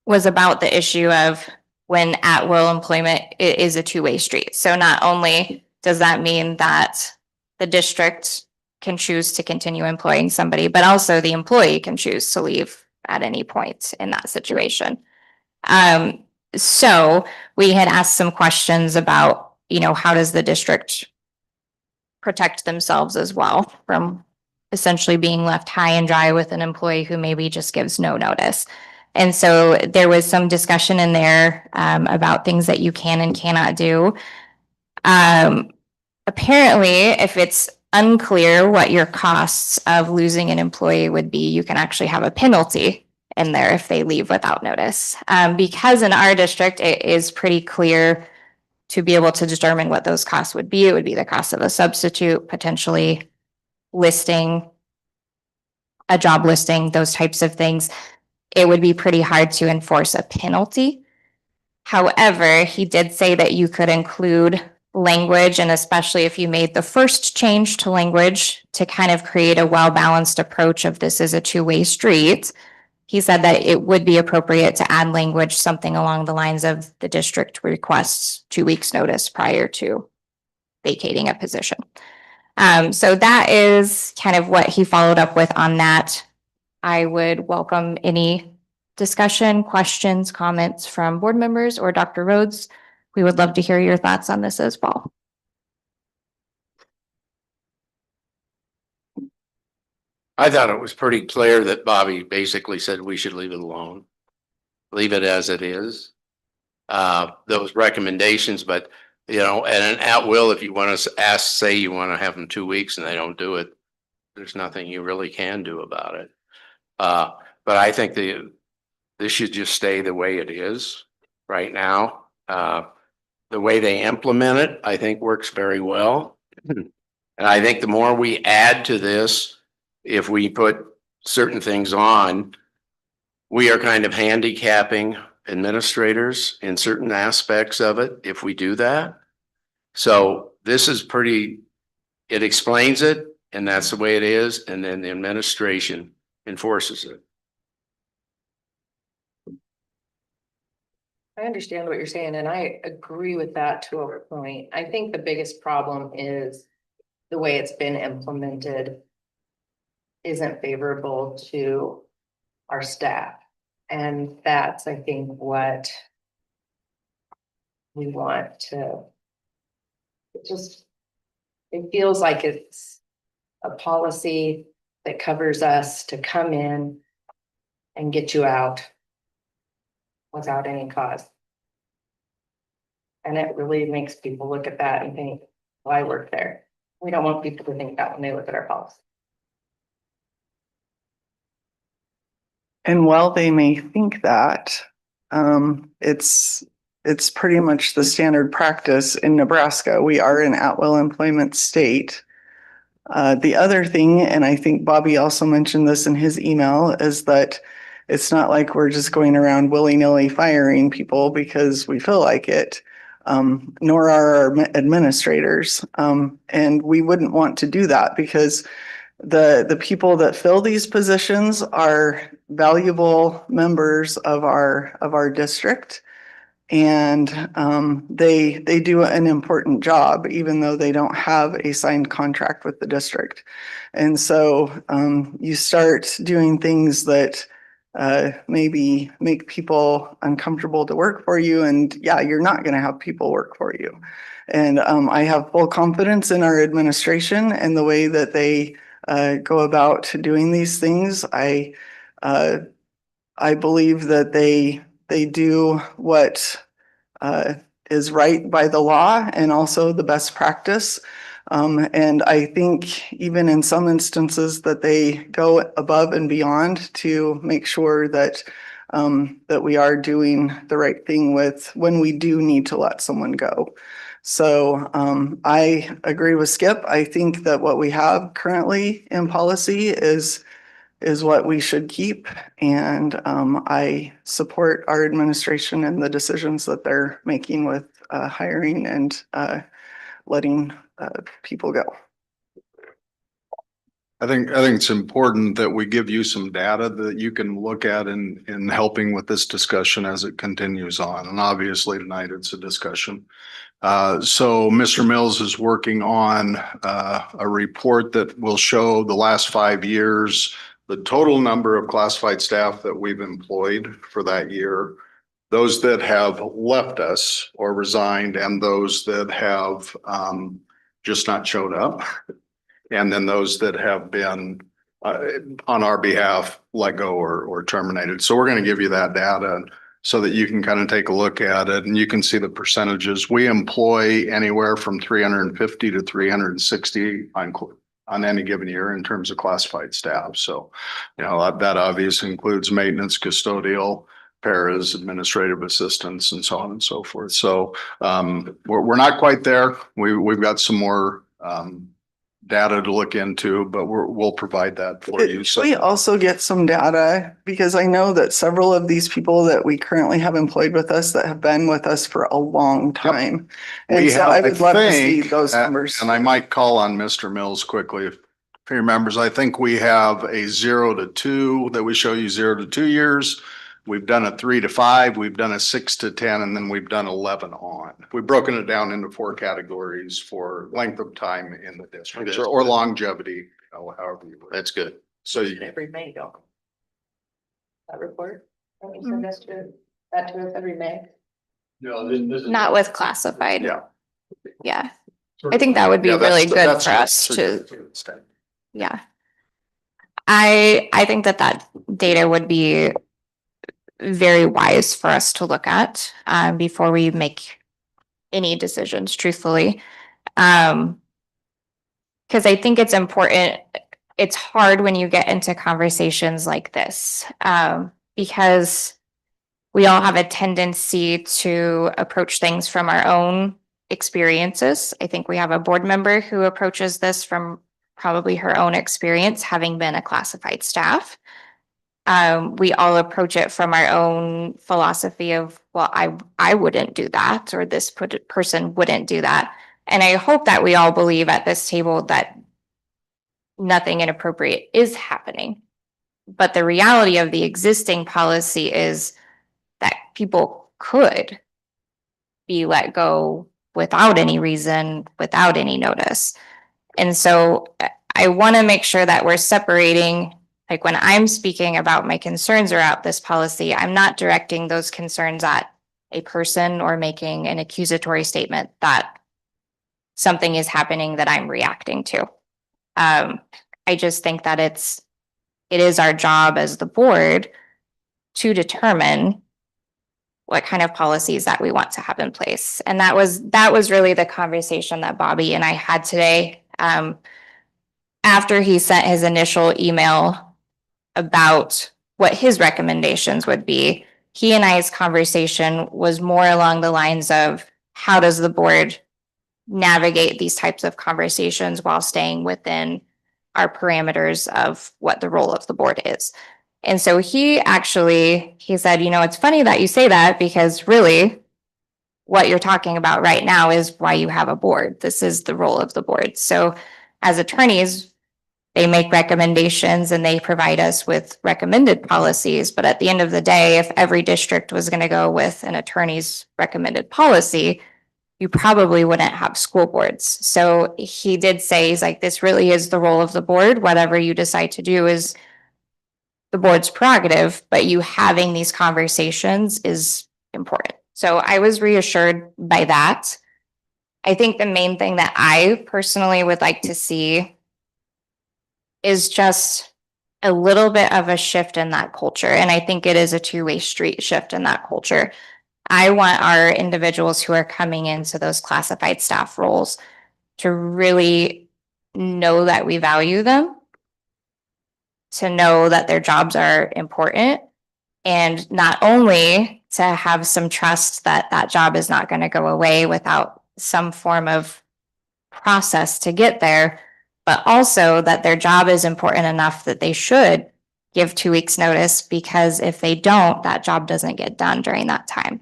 was about the issue of when at-will employment is a two-way street. So not only does that mean that the district can choose to continue employing somebody, but also the employee can choose to leave at any point in that situation. So we had asked some questions about, how does the district protect themselves as well from essentially being left high and dry with an employee who maybe just gives no notice. And so there was some discussion in there about things that you can and cannot do. Apparently, if it's unclear what your costs of losing an employee would be, you can actually have a penalty in there if they leave without notice. Because in our district, it is pretty clear to be able to determine what those costs would be. It would be the cost of a substitute, potentially listing, a job listing, those types of things. It would be pretty hard to enforce a penalty. However, he did say that you could include language, and especially if you made the first change to language to kind of create a well-balanced approach of this is a two-way street. He said that it would be appropriate to add language, something along the lines of the district requests 2 weeks notice prior to vacating a position. So that is kind of what he followed up with on that. I would welcome any discussion, questions, comments from board members or Dr. Rhodes. We would love to hear your thoughts on this as well. I thought it was pretty clear that Bobby basically said we should leave it alone. Leave it as it is. Those recommendations, but and an at will, if you want to say you want to have them 2 weeks and they don't do it, there's nothing you really can do about it. But I think this should just stay the way it is right now. The way they implement it, I think works very well. And I think the more we add to this, if we put certain things on, we are kind of handicapping administrators in certain aspects of it if we do that. So this is pretty, it explains it, and that's the way it is, and then the administration enforces it. I understand what you're saying, and I agree with that to a point. I think the biggest problem is the way it's been implemented isn't favorable to our staff. And that's, I think, what we want to, it feels like it's a policy that covers us to come in and get you out without any cause. And it really makes people look at that and think, well, I work there. We don't want people to think that when they look at our policy. And while they may think that, it's pretty much the standard practice in Nebraska. We are an at-will employment state. The other thing, and I think Bobby also mentioned this in his email, is that it's not like we're just going around willy-nilly firing people because we feel like it, nor are our administrators. And we wouldn't want to do that because the people that fill these positions are valuable members of our district. And they do an important job, even though they don't have a signed contract with the district. And so you start doing things that maybe make people uncomfortable to work for you. And yeah, you're not going to have people work for you. And I have full confidence in our administration and the way that they go about doing these things. I believe that they do what is right by the law and also the best practice. And I think even in some instances that they go above and beyond to make sure that that we are doing the right thing with when we do need to let someone go. So I agree with Skip. I think that what we have currently in policy is what we should keep. And I support our administration and the decisions that they're making with hiring and letting people go. I think it's important that we give you some data that you can look at in helping with this discussion as it continues on. And obviously tonight it's a discussion. So Mr. Mills is working on a report that will show the last 5 years, the total number of classified staff that we've employed for that year, those that have left us or resigned, and those that have just not showed up. And then those that have been on our behalf let go or terminated. So we're going to give you that data so that you can kind of take a look at it and you can see the percentages. We employ anywhere from 350 to 360 on any given year in terms of classified staff. So, you know, that obviously includes maintenance, custodial, paras, administrative assistants, and so on and so forth. So we're not quite there. We've got some more data to look into, but we'll provide that for you. So we also get some data because I know that several of these people that we currently have employed with us that have been with us for a long time. Yep. And so I would love to see those numbers. And I might call on Mr. Mills quickly if he remembers. I think we have a 0 to 2 that we show you 0 to 2 years. We've done a 3 to 5, we've done a 6 to 10, and then we've done 11 on. We've broken it down into 4 categories for length of time in the district or longevity, you know, however you would. That's good. So you Every May, don't. That report, you send us that to us every May. No, this is Not with classified. Yeah. Yeah. I think that would be really good for us to, yeah. I think that data would be very wise for us to look at before we make any decisions, truthfully. Because I think it's important it's hard when you get into conversations like this, because we all have a tendency to approach things from our own experiences. I think we have a board member who approaches this from probably her own experience, having been a classified staff. We all approach it from our own philosophy of, well, I wouldn't do that, or this person wouldn't do that. And I hope that we all believe at this table that nothing inappropriate is happening. But the reality of the existing policy is that people could be let go without any reason, without any notice. And so I want to make sure that we're separating, like when I'm speaking about my concerns about this policy, I'm not directing those concerns at a person or making an accusatory statement that something is happening that I'm reacting to. I just think that it is our job as the board to determine what kind of policies that we want to have in place. And that was really the conversation that Bobby and I had today. After he sent his initial email about what his recommendations would be, he and I's conversation was more along the lines of, how does the board navigate these types of conversations while staying within our parameters of what the role of the board is. And so he said, it's funny that you say that, because really what you're talking about right now is why you have a board. This is the role of the board. So as attorneys, they make recommendations and they provide us with recommended policies. But at the end of the day, if every district was going to go with an attorney's recommended policy, you probably wouldn't have school boards. So he did say, he's like, this really is the role of the board. Whatever you decide to do is the board's prerogative, but you having these conversations is important. So I was reassured by that. I think the main thing that I personally would like to see is just a little bit of a shift in that culture. And I think it is a two-way street shift in that culture. I want our individuals who are coming into those classified staff roles to really know that we value them, to know that their jobs are important, and not only to have some trust that that job is not going to go away without some form of process to get there, but also that their job is important enough that they should give 2 weeks notice, because if they don't, that job doesn't get done during that time.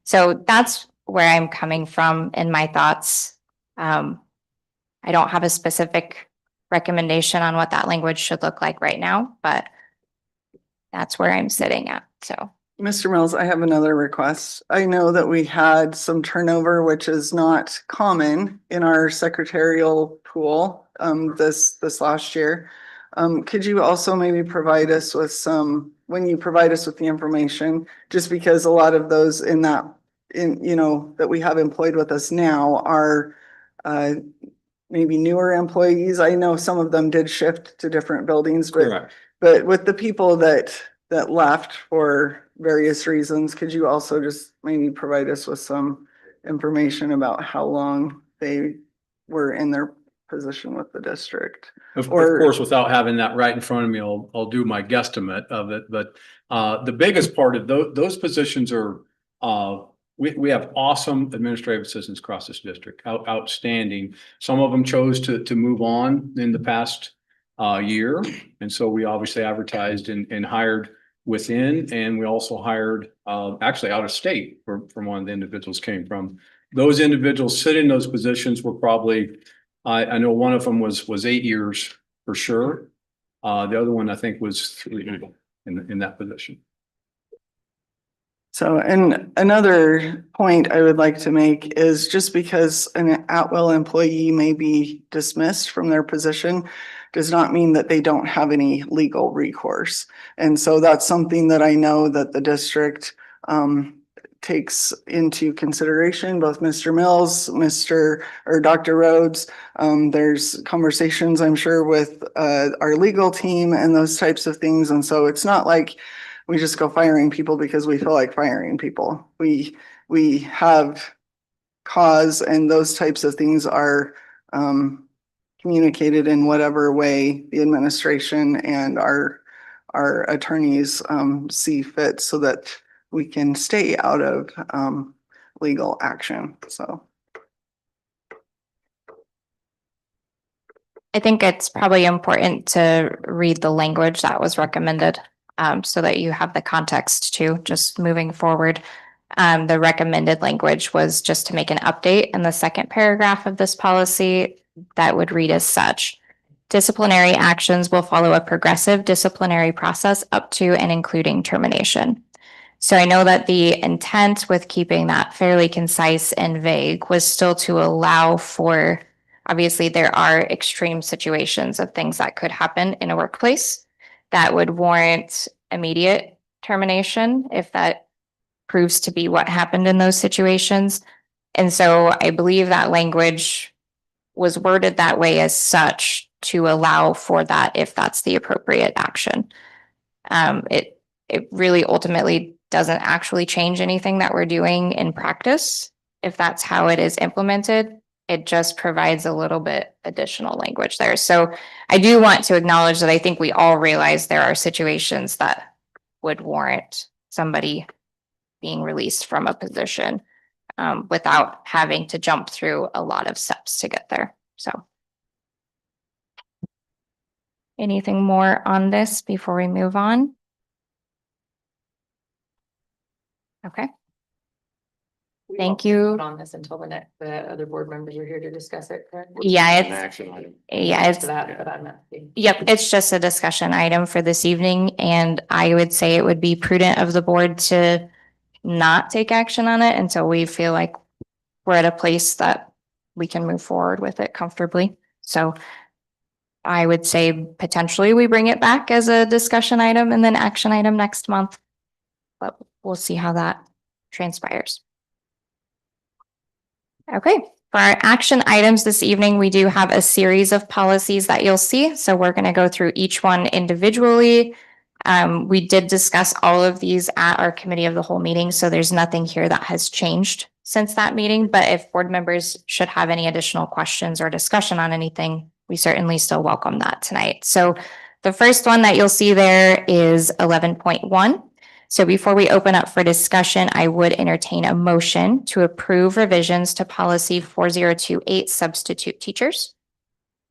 So that's where I'm coming from in my thoughts. I don't have a specific recommendation on what that language should look like right now, but that's where I'm sitting at. So, Mr. Mills, I have another request. I know that we had some turnover, which is not common in our secretarial pool this last year. Could you also maybe provide us with when you provide us with the information, just because a lot of those that we have employed with us now are maybe newer employees. I know some of them did shift to different buildings, but with the people that left for various reasons, could you also just maybe provide us with some information about how long they were in their position with the district? Of course, without having that right in front of me, I'll do my guesstimate of it. But the biggest part of those positions are, we have awesome administrative assistants across this district, outstanding. Some of them chose to move on in the past year. And so we obviously advertised and hired within, and we also hired actually out of state from one of the individuals came from. Those individuals sitting in those positions were probably, I know one of them was 8 years for sure. The other one I think was 3 in that position. So, and another point I would like to make is, just because an at-will employee may be dismissed from their position does not mean that they don't have any legal recourse. And so that's something that I know that the district takes into consideration, both Mr. Mills, Dr. Rhodes. There's conversations, I'm sure, with our legal team and those types of things. And so it's not like we just go firing people because we feel like firing people. We have cause, and those types of things are communicated in whatever way the administration and our attorneys see fit so that we can stay out of legal action. So I think it's probably important to read the language that was recommended, so that you have the context too, just moving forward. The recommended language was just to make an update in the second paragraph of this policy that would read as such. Disciplinary actions will follow a progressive disciplinary process up to and including termination. So I know that the intent with keeping that fairly concise and vague was still to allow for, obviously, there are extreme situations of things that could happen in a workplace that would warrant immediate termination if that proves to be what happened in those situations. And so I believe that language was worded that way as such to allow for that if that's the appropriate action. It really ultimately doesn't actually change anything that we're doing in practice. If that's how it is implemented, it just provides a little bit additional language there. So I do want to acknowledge that I think we all realize there are situations that would warrant somebody being released from a position without having to jump through a lot of steps to get there. So anything more on this before we move on? Okay. Thank you. On this until the other board members are here to discuss it, correct? Yeah, An it's, action item. yeah, it's, For that, but I'm not. yep, it's just a discussion item for this evening, and I would say it would be prudent of the board to not take action on it until we feel like we're at a place that we can move forward with it comfortably. So I would say potentially we bring it back as a discussion item and then action item next month, but we'll see how that transpires. Okay, for our action items this evening, we do have a series of policies that you'll see. So we're going to go through each one individually. We did discuss all of these at our committee of the whole meeting, so there's nothing here that has changed since that meeting. But if board members should have any additional questions or discussion on anything, we certainly still welcome that tonight. So the first one that you'll see there is 11.1. So before we open up for discussion, I would entertain a motion to approve revisions to policy 4028 substitute teachers.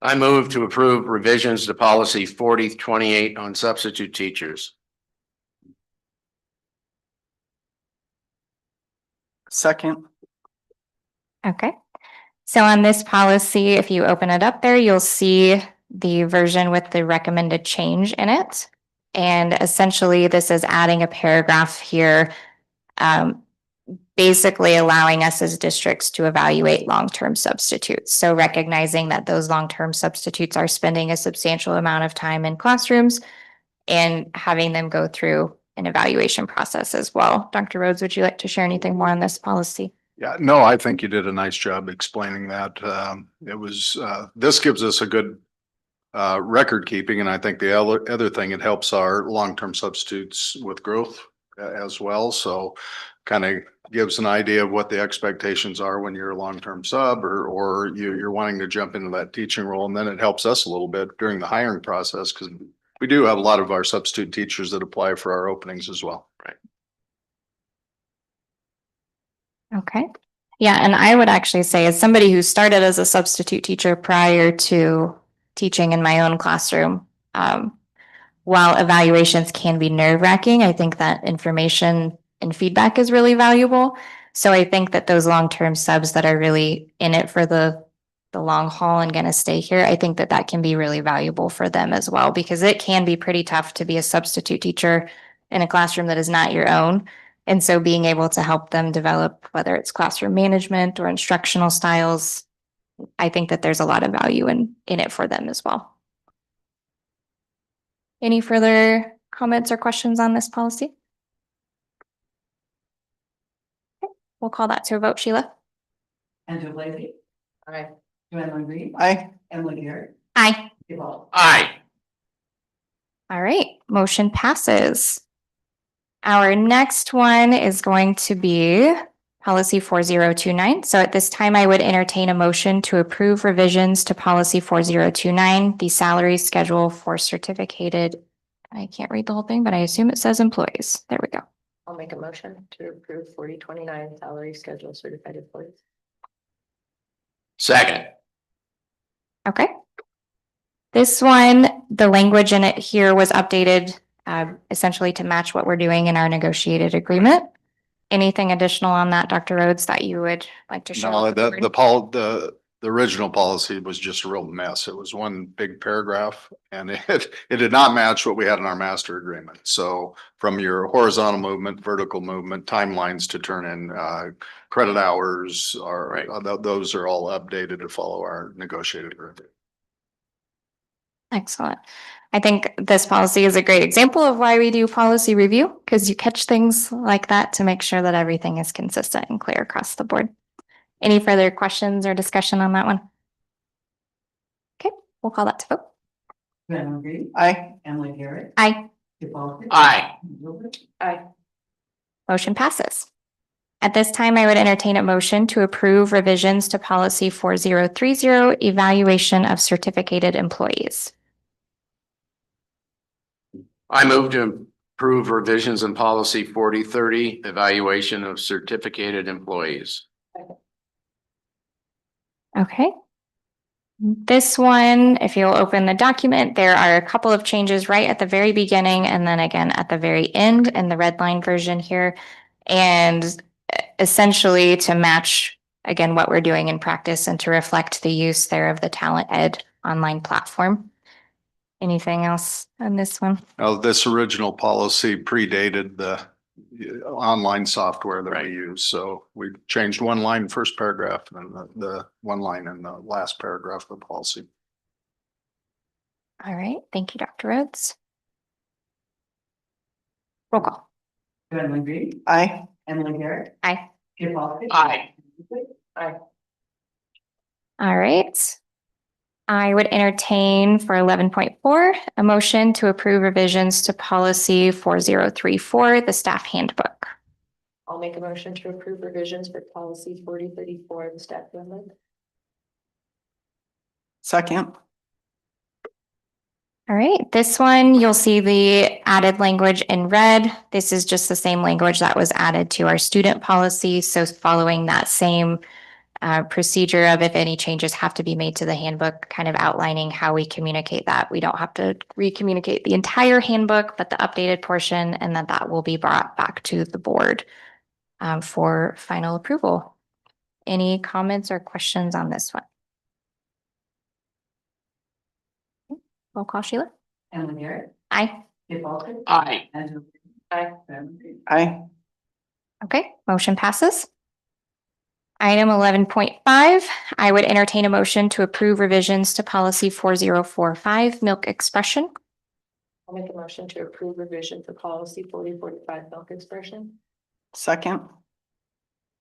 I move to approve revisions to policy 4028 on substitute teachers. second. Okay. So on this policy, if you open it up there, you'll see the version with the recommended change in it. And essentially, this is adding a paragraph here, basically allowing us as districts to evaluate long-term substitutes. So recognizing that those long-term substitutes are spending a substantial amount of time in classrooms and having them go through an evaluation process as well. Dr. Rhodes, would you like to share anything more on this policy? Yeah, no, I think you did a nice job explaining that. It was, this gives us a good record keeping, and I think the other thing, it helps our long-term substitutes with growth as well. So kind of gives an idea of what the expectations are when you're a long-term sub or you're wanting to jump into that teaching role. And then it helps us a little bit during the hiring process because we do have a lot of our substitute teachers that apply for our openings as well. Right. Okay. Yeah, and I would actually say, as somebody who started as a substitute teacher prior to teaching in my own classroom, while evaluations can be nerve-wracking, I think that information and feedback is really valuable. So I think that those long-term subs that are really in it for the long haul and going to stay here, I think that that can be really valuable for them as well, because it can be pretty tough to be a substitute teacher in a classroom that is not your own. And so being able to help them develop, whether it's classroom management or instructional styles, I think that there's a lot of value in it for them as well. Any further comments or questions on this policy? Okay, we'll call that to a vote, Sheila. Angela Blakey. Aye. Joanne Green. Aye. Emily Garrett. Aye. Aye. All right, motion passes. Our next one is going to be Policy 4029. So at this time, I would entertain a motion to approve revisions to policy 4029, the salary schedule for certificated. I can't read the whole thing, but I assume it says employees. There we go. I'll make a motion to approve 4029 salary schedule certified employees. Second. Okay. This one, the language in it here was updated essentially to match what we're doing in our negotiated agreement. Anything additional on that, Dr. Rhodes, that you would like to share? No, the original policy was just a real mess. It was one big paragraph and it did not match what we had in our master agreement. So from your horizontal movement, vertical movement, timelines to turn in credit hours those are all updated to follow our negotiated agreement. Excellent. I think this policy is a great example of why we do policy review, because you catch things like that to make sure that everything is consistent and clear across the board. Any further questions or discussion on that one? Okay, we'll call that to vote. Joanne Reed. Aye. Emily Garrett. Aye. Skip Walker. Aye. Aye. Motion passes. At this time, I would entertain a motion to approve revisions to policy 4030, evaluation of certificated employees. I move to approve revisions in policy 4030, evaluation of certificated employees. Okay. This one, if you'll open the document, there are a couple of changes right at the very beginning and then again at the very end in the red line version here. And essentially to match, again, what we're doing in practice and to reflect the use there of the Talent Ed online platform. Anything else on this one? Now, this original policy predated the online software that we use. So we changed one line first paragraph and then the one line in the last paragraph of the policy. All right. Thank you, Dr. Rhodes. Roll call. Joanne Reed. Aye. Emily Garrett. Aye. Skip Walker. Aye. Aye. All right. I would entertain for 11.4 a motion to approve revisions to policy 4034, the staff handbook. I'll make a motion to approve revisions for policy 4034, the staff handbook. Second. All right, this one, you'll see the added language in red. This is just the same language that was added to our student policy. So following that same procedure of if any changes have to be made to the handbook, kind of outlining how we communicate that. We don't have to re-communicate the entire handbook, but the updated portion, and that will be brought back to the board for final approval. Any comments or questions on this one? Roll call, Sheila. Emily Garrett. Aye. Skip Walker. Aye. Aye. Aye. Okay, motion passes. Item 11.5, I would entertain a motion to approve revisions to policy 4045, milk expression. I'll make a motion to approve revision for policy 4045, milk expression. Second.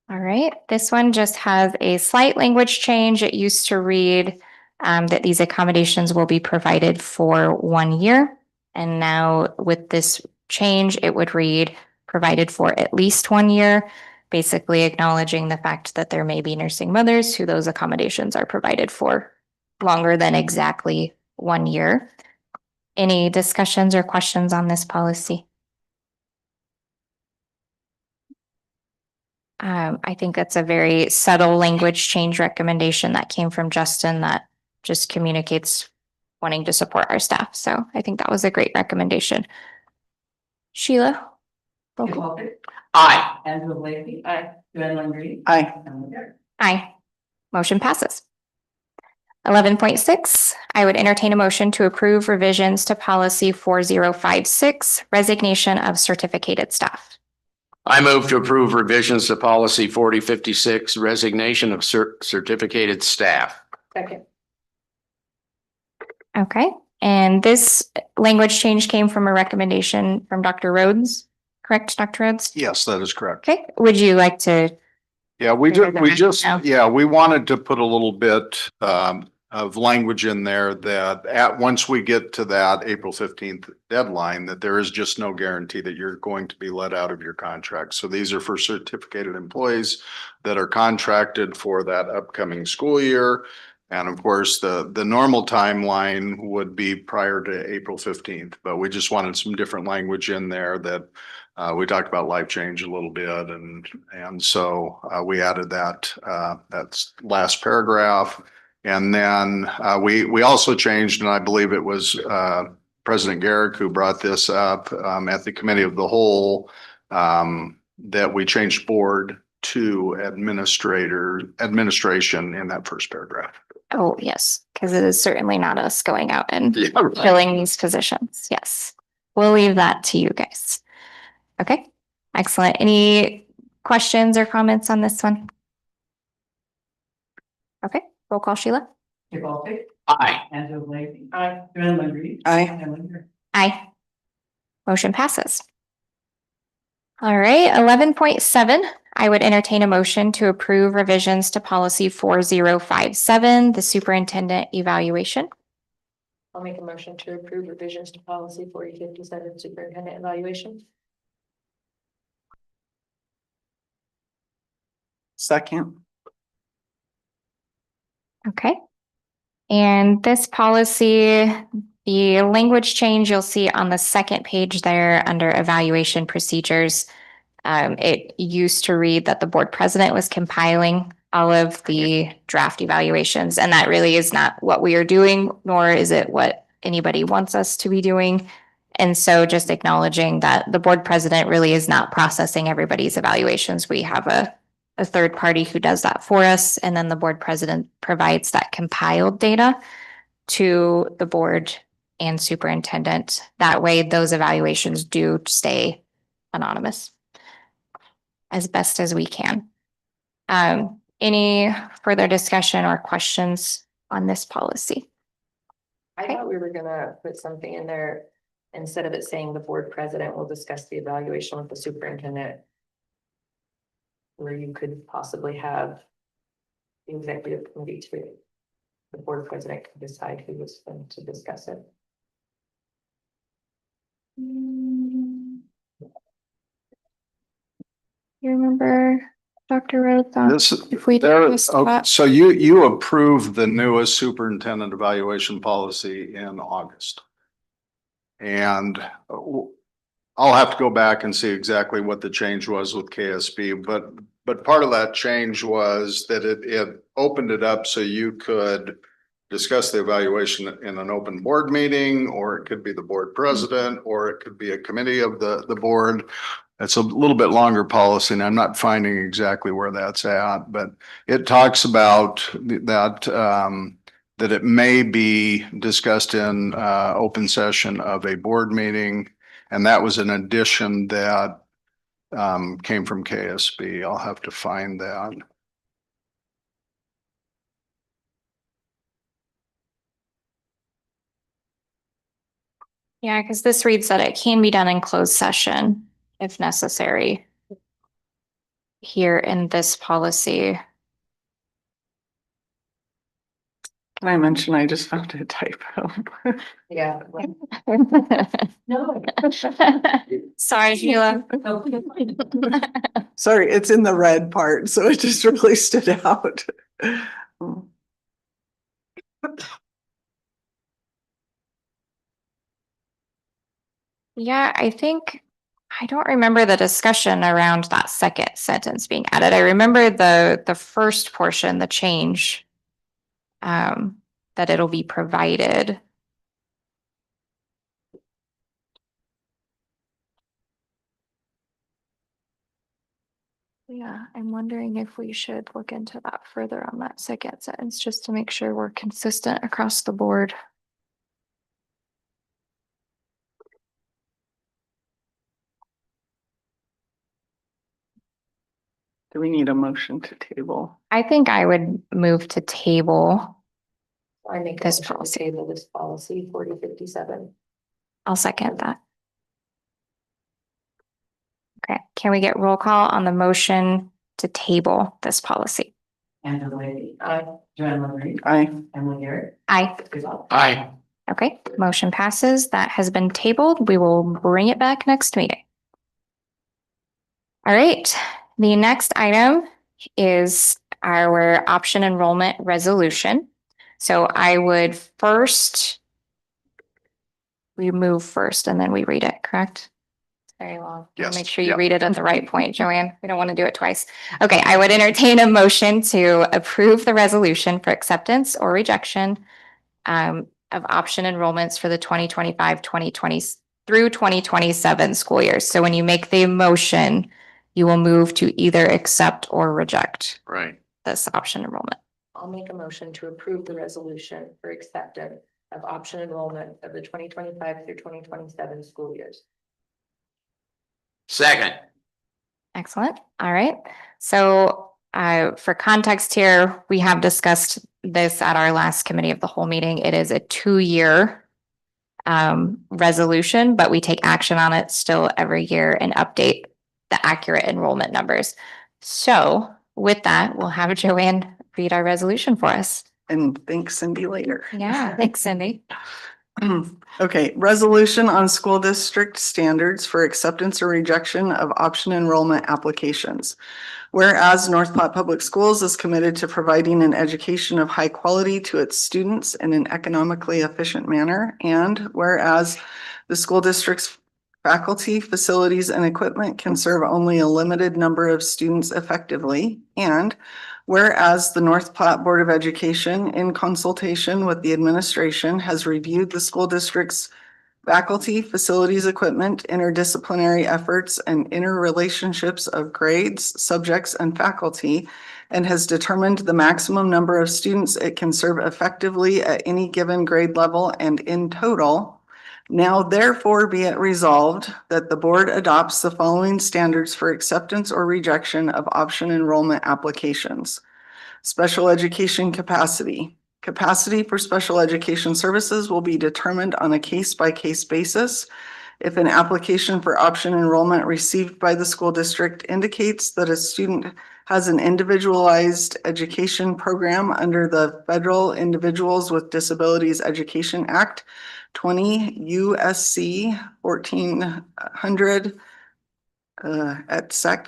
All right, this one just has a slight language change. It used to read that these accommodations will be provided for 1 year. And now with this change, it would read provided for at least 1 year, basically acknowledging the fact that there may be nursing mothers who those accommodations are provided for longer than exactly 1 year. Any discussions or questions on this policy? I think that's a very subtle language change recommendation that came from Justin that just communicates wanting to support our staff. So I think that was a great recommendation. Sheila? Roll Skip call. Walker. Aye. Angela Blakey. Aye. Joanne Reed. Aye. Emily Garrett. Aye. Motion passes. 11.6, I would entertain a motion to approve revisions to policy 4056, resignation of certificated staff. I move to approve revisions to policy 4056, resignation of certificated staff. Second. Okay, and this language change came from a recommendation from Dr. Rhodes, correct, Dr. Rhodes? Yes, that is correct. Okay, would you like to? Yeah, we Figure we that just, out. yeah, we wanted to put a little bit, of language in there that once we get to that April 15th deadline, that there is just no guarantee that you're going to be let out of your contract. So these are for certificated employees that are contracted for that upcoming school year. And of course, the normal timeline would be prior to April 15th, but we just wanted some different language in there that we talked about life change a little bit, and so we added that that's last paragraph. And then we also changed, and I believe it was President Garrick who brought this up at the committee of the whole, that we changed board to administration in that first paragraph. Oh, yes, because it is certainly not us going out and Yeah, right. filling these positions. Yes. We'll leave that to you guys. Okay, excellent. Any questions or comments on this one? Okay, roll call, Sheila. Dick Alpick. Aye. Angela Blakey. Aye. Joanne Lindsay. Aye. Ellen Reyes. Aye. Motion passes. All right, 11.7, I would entertain a motion to approve revisions to policy 4057, the superintendent evaluation. I'll make a motion to approve revisions to policy 4057 superintendent evaluation. Second. Okay. And this policy, the language change you'll see on the second page there under evaluation procedures. It used to read that the board president was compiling all of the draft evaluations, and that really is not what we are doing, nor is it what anybody wants us to be doing. And so just acknowledging that the board president really is not processing everybody's evaluations. We have a third party who does that for us, and then the board president provides that compiled data to the board and superintendent. That way, those evaluations do stay anonymous as best as we can. Any further discussion or questions on this policy? I thought we were gonna put something in there, instead of it saying the board president will discuss the evaluation with the superintendent, where you could possibly have the executive committee too. The board president could decide who was going to discuss it. You remember, Dr. Rhodes, This, if we there, discussed okay, that? so you approved the newest superintendent evaluation policy in August. And I'll have to go back and see exactly what the change was with KSB, but part of that change was that it opened it up so you could discuss the evaluation in an open board meeting, or it could be the board president, or it could be a committee of the board. It's a little bit longer policy, and I'm not finding exactly where that's at, but it talks about that it may be discussed in open session of a board meeting, and that was an addition that came from KSB. I'll have to find that. Yeah, because this reads that it can be done in closed session if necessary. Here in this policy. Can I mention, I just found a typo. Yeah. No. Sorry, Sheila. Sorry, it's in the red part, so it just really stood out. Yeah, I don't remember the discussion around that second sentence being added. I remember the first portion, the change, that it'll be provided. Yeah, I'm wondering if we should look into that further on that second sentence, just to make sure we're consistent across the board. Do we need a motion to table? I think I would move to table. I make This this policy, table this policy 4057. I'll second that. Okay, can we get roll call on the motion to table this policy? Angela Lady. Aye. Joanne Marie. Aye. Emily Garrett. Aye. Aye. Okay, motion passes. That has been tabled. We will bring it back next meeting. All right, the next item is our option enrollment resolution. So I would first, we move first and then we read it, correct? It's very long. Yes. Make sure you Yep. read it at the right point, Joanne. We don't want to do it twice. Okay, I would entertain a motion to approve the resolution for acceptance or rejection of option enrollments for the 2020 through 2027 school years. So when you make the motion, you will move to either accept or reject Right. this option enrollment. I'll make a motion to approve the resolution for acceptance of option enrollment of the 2025 through 2027 school years. Second. Excellent. All right. So for context here, we have discussed this at our last committee of the whole meeting. It is a 2-year resolution, but we take action on it still every year and update the accurate enrollment numbers. So with that, we'll have Joanne read our resolution for us. And thank Cindy later. Yeah, thanks, Cindy. Okay, resolution on school district standards for acceptance or rejection of option enrollment applications. Whereas North Platte Public Schools is committed to providing an education of high quality to its students in an economically efficient manner, and whereas the school district's faculty, facilities, and equipment can serve only a limited number of students effectively, and whereas the North Platte Board of Education, in consultation with the administration, has reviewed the school district's faculty, facilities, equipment, interdisciplinary efforts, and interrelationships of grades, subjects, and faculty, and has determined the maximum number of students it can serve effectively at any given grade level and in total. Now therefore be it resolved that the board adopts the following standards for acceptance or rejection of option enrollment applications. Special education capacity. Capacity for special education services will be determined on a case-by-case basis. If an application for option enrollment received by the school district indicates that a student has an individualized education program under the Federal Individuals with Disabilities Education Act 20 USC 1400 et sec,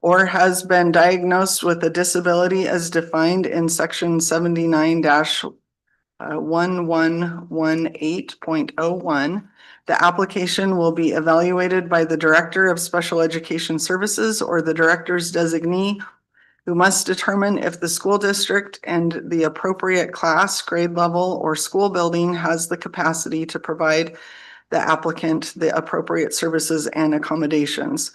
or has been diagnosed with a disability as defined in section 79-1118.01, the application will be evaluated by the Director of Special Education Services or the Director's designee, who must determine if the school district and the appropriate class, grade level, or school building has the capacity to provide the applicant the appropriate services and accommodations.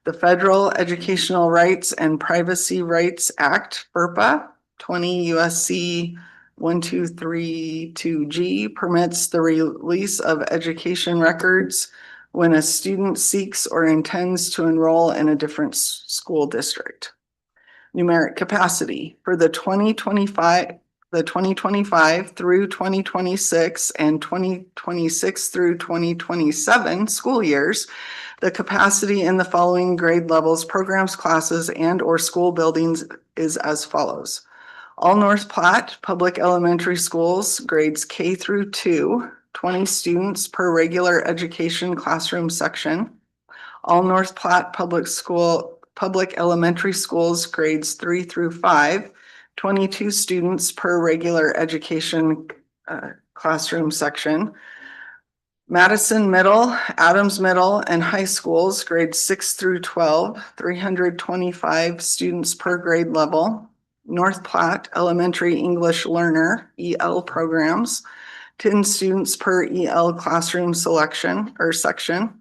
The Federal Educational Rights and Privacy Rights Act, FERPA, 20 USC 1232G permits the release of education records when a student seeks or intends to enroll in a different school district. Numeric capacity for the 2025 through 2026 and 2026 through 2027 school years, the capacity in the following grade levels, programs, classes, and or school buildings is as follows. All North Platte Public Elementary Schools, grades K through 2, 20 students per regular education classroom section. All North Platte Public Elementary Schools, grades 3 through 5, 22 students per regular education classroom section. Madison Middle, Adams Middle, and High Schools, grades 6 through 12, 325 students per grade level. North Platte Elementary English Learner, EL programs, 10 students per EL classroom selection or section.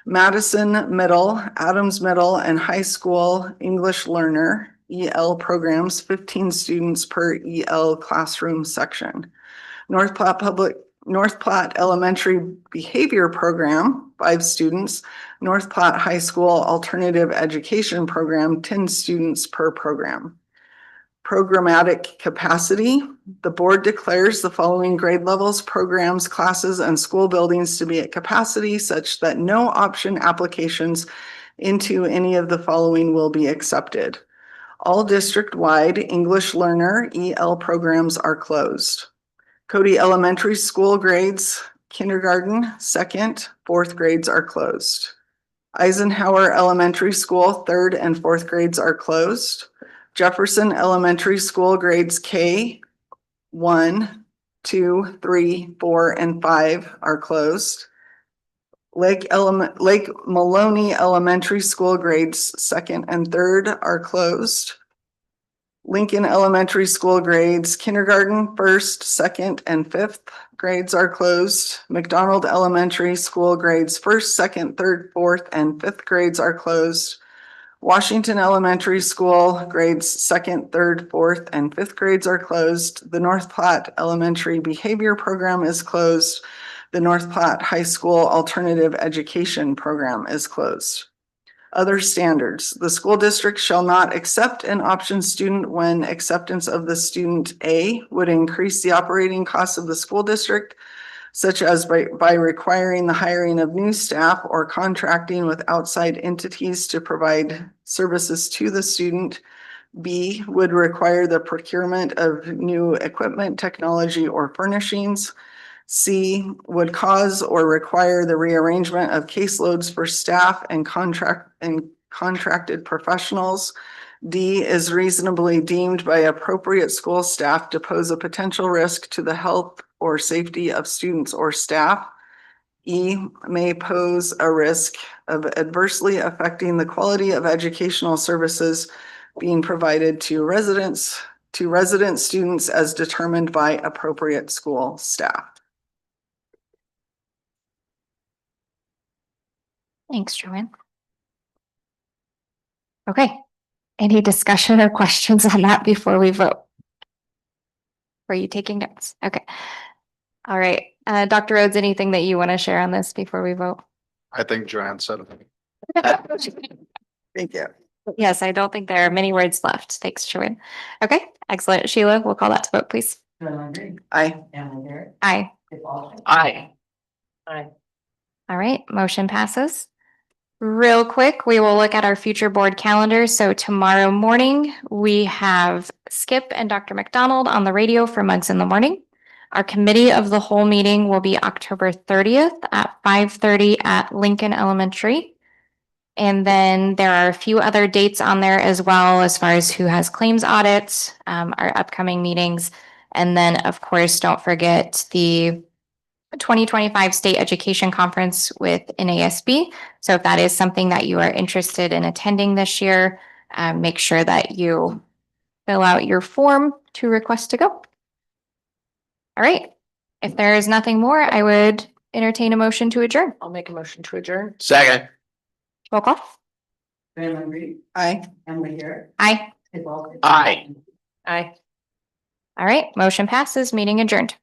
Madison Middle, Adams Middle, and High School English Learner, EL programs, 15 students per EL classroom section. North Platte Elementary Behavior Program, 5 students. North Platte High School Alternative Education Program, 10 students per program. Programmatic capacity. The board declares the following grade levels, programs, classes, and school buildings to be at capacity such that no option applications into any of the following will be accepted. All district-wide English learner EL programs are closed. Cody Elementary School grades kindergarten, second, fourth grades are closed. Eisenhower Elementary School third and fourth grades are closed. Jefferson Elementary School grades K 1, 2, 3, 4, and 5 are closed. Lake Maloney Elementary School grades second and third are closed. Lincoln Elementary School grades kindergarten, first, second, and fifth grades are closed. McDonald Elementary School grades first, second, third, fourth, and fifth grades are closed. Washington Elementary School grades second, third, fourth, and fifth grades are closed. The North Platte Elementary Behavior Program is closed. The North Platte High School Alternative Education Program is closed. Other standards. The school district shall not accept an option student when acceptance of the student A would increase the operating costs of the school district, such as by requiring the hiring of new staff or contracting with outside entities to provide services to the student. B would require the procurement of new equipment, technology, or furnishings. C would cause or require the rearrangement of caseloads for staff and contracted professionals. D is reasonably deemed by appropriate school staff to pose a potential risk to the health or safety of students or staff. E may pose a risk of adversely affecting the quality of educational services being provided to resident students as determined by appropriate school staff. Thanks, Joanne. Okay, any discussion or questions on that before we vote? Were you taking notes? Okay. All right, Dr. Rhodes, anything that you want to share on this before we vote? I think Joanne said it. Thank you. Yes, I don't think there are many words left. Thanks, Joanne. Okay, excellent. Sheila, we'll call that to vote, please. Aye. Aye. Aye. Aye. All right, motion passes. Real quick, we will look at our future board calendar. So tomorrow morning, we have Skip and Dr. McDonald on the radio for Mugs in the Morning. Our committee of the whole meeting will be October 30th at 5:30 at Lincoln Elementary. And then there are a few other dates on there as well, as far as who has claims audits, our upcoming meetings. And then, of course, don't forget the 2025 State Education Conference with NASB. So if that is something that you are interested in attending this year, make sure that you fill out your form to request to go. All right. If there is nothing more, I would entertain a motion to adjourn. I'll make a motion to adjourn. Second. Roll call. Aye. Aye. Aye. Aye. All right. Motion passes. Meeting adjourned.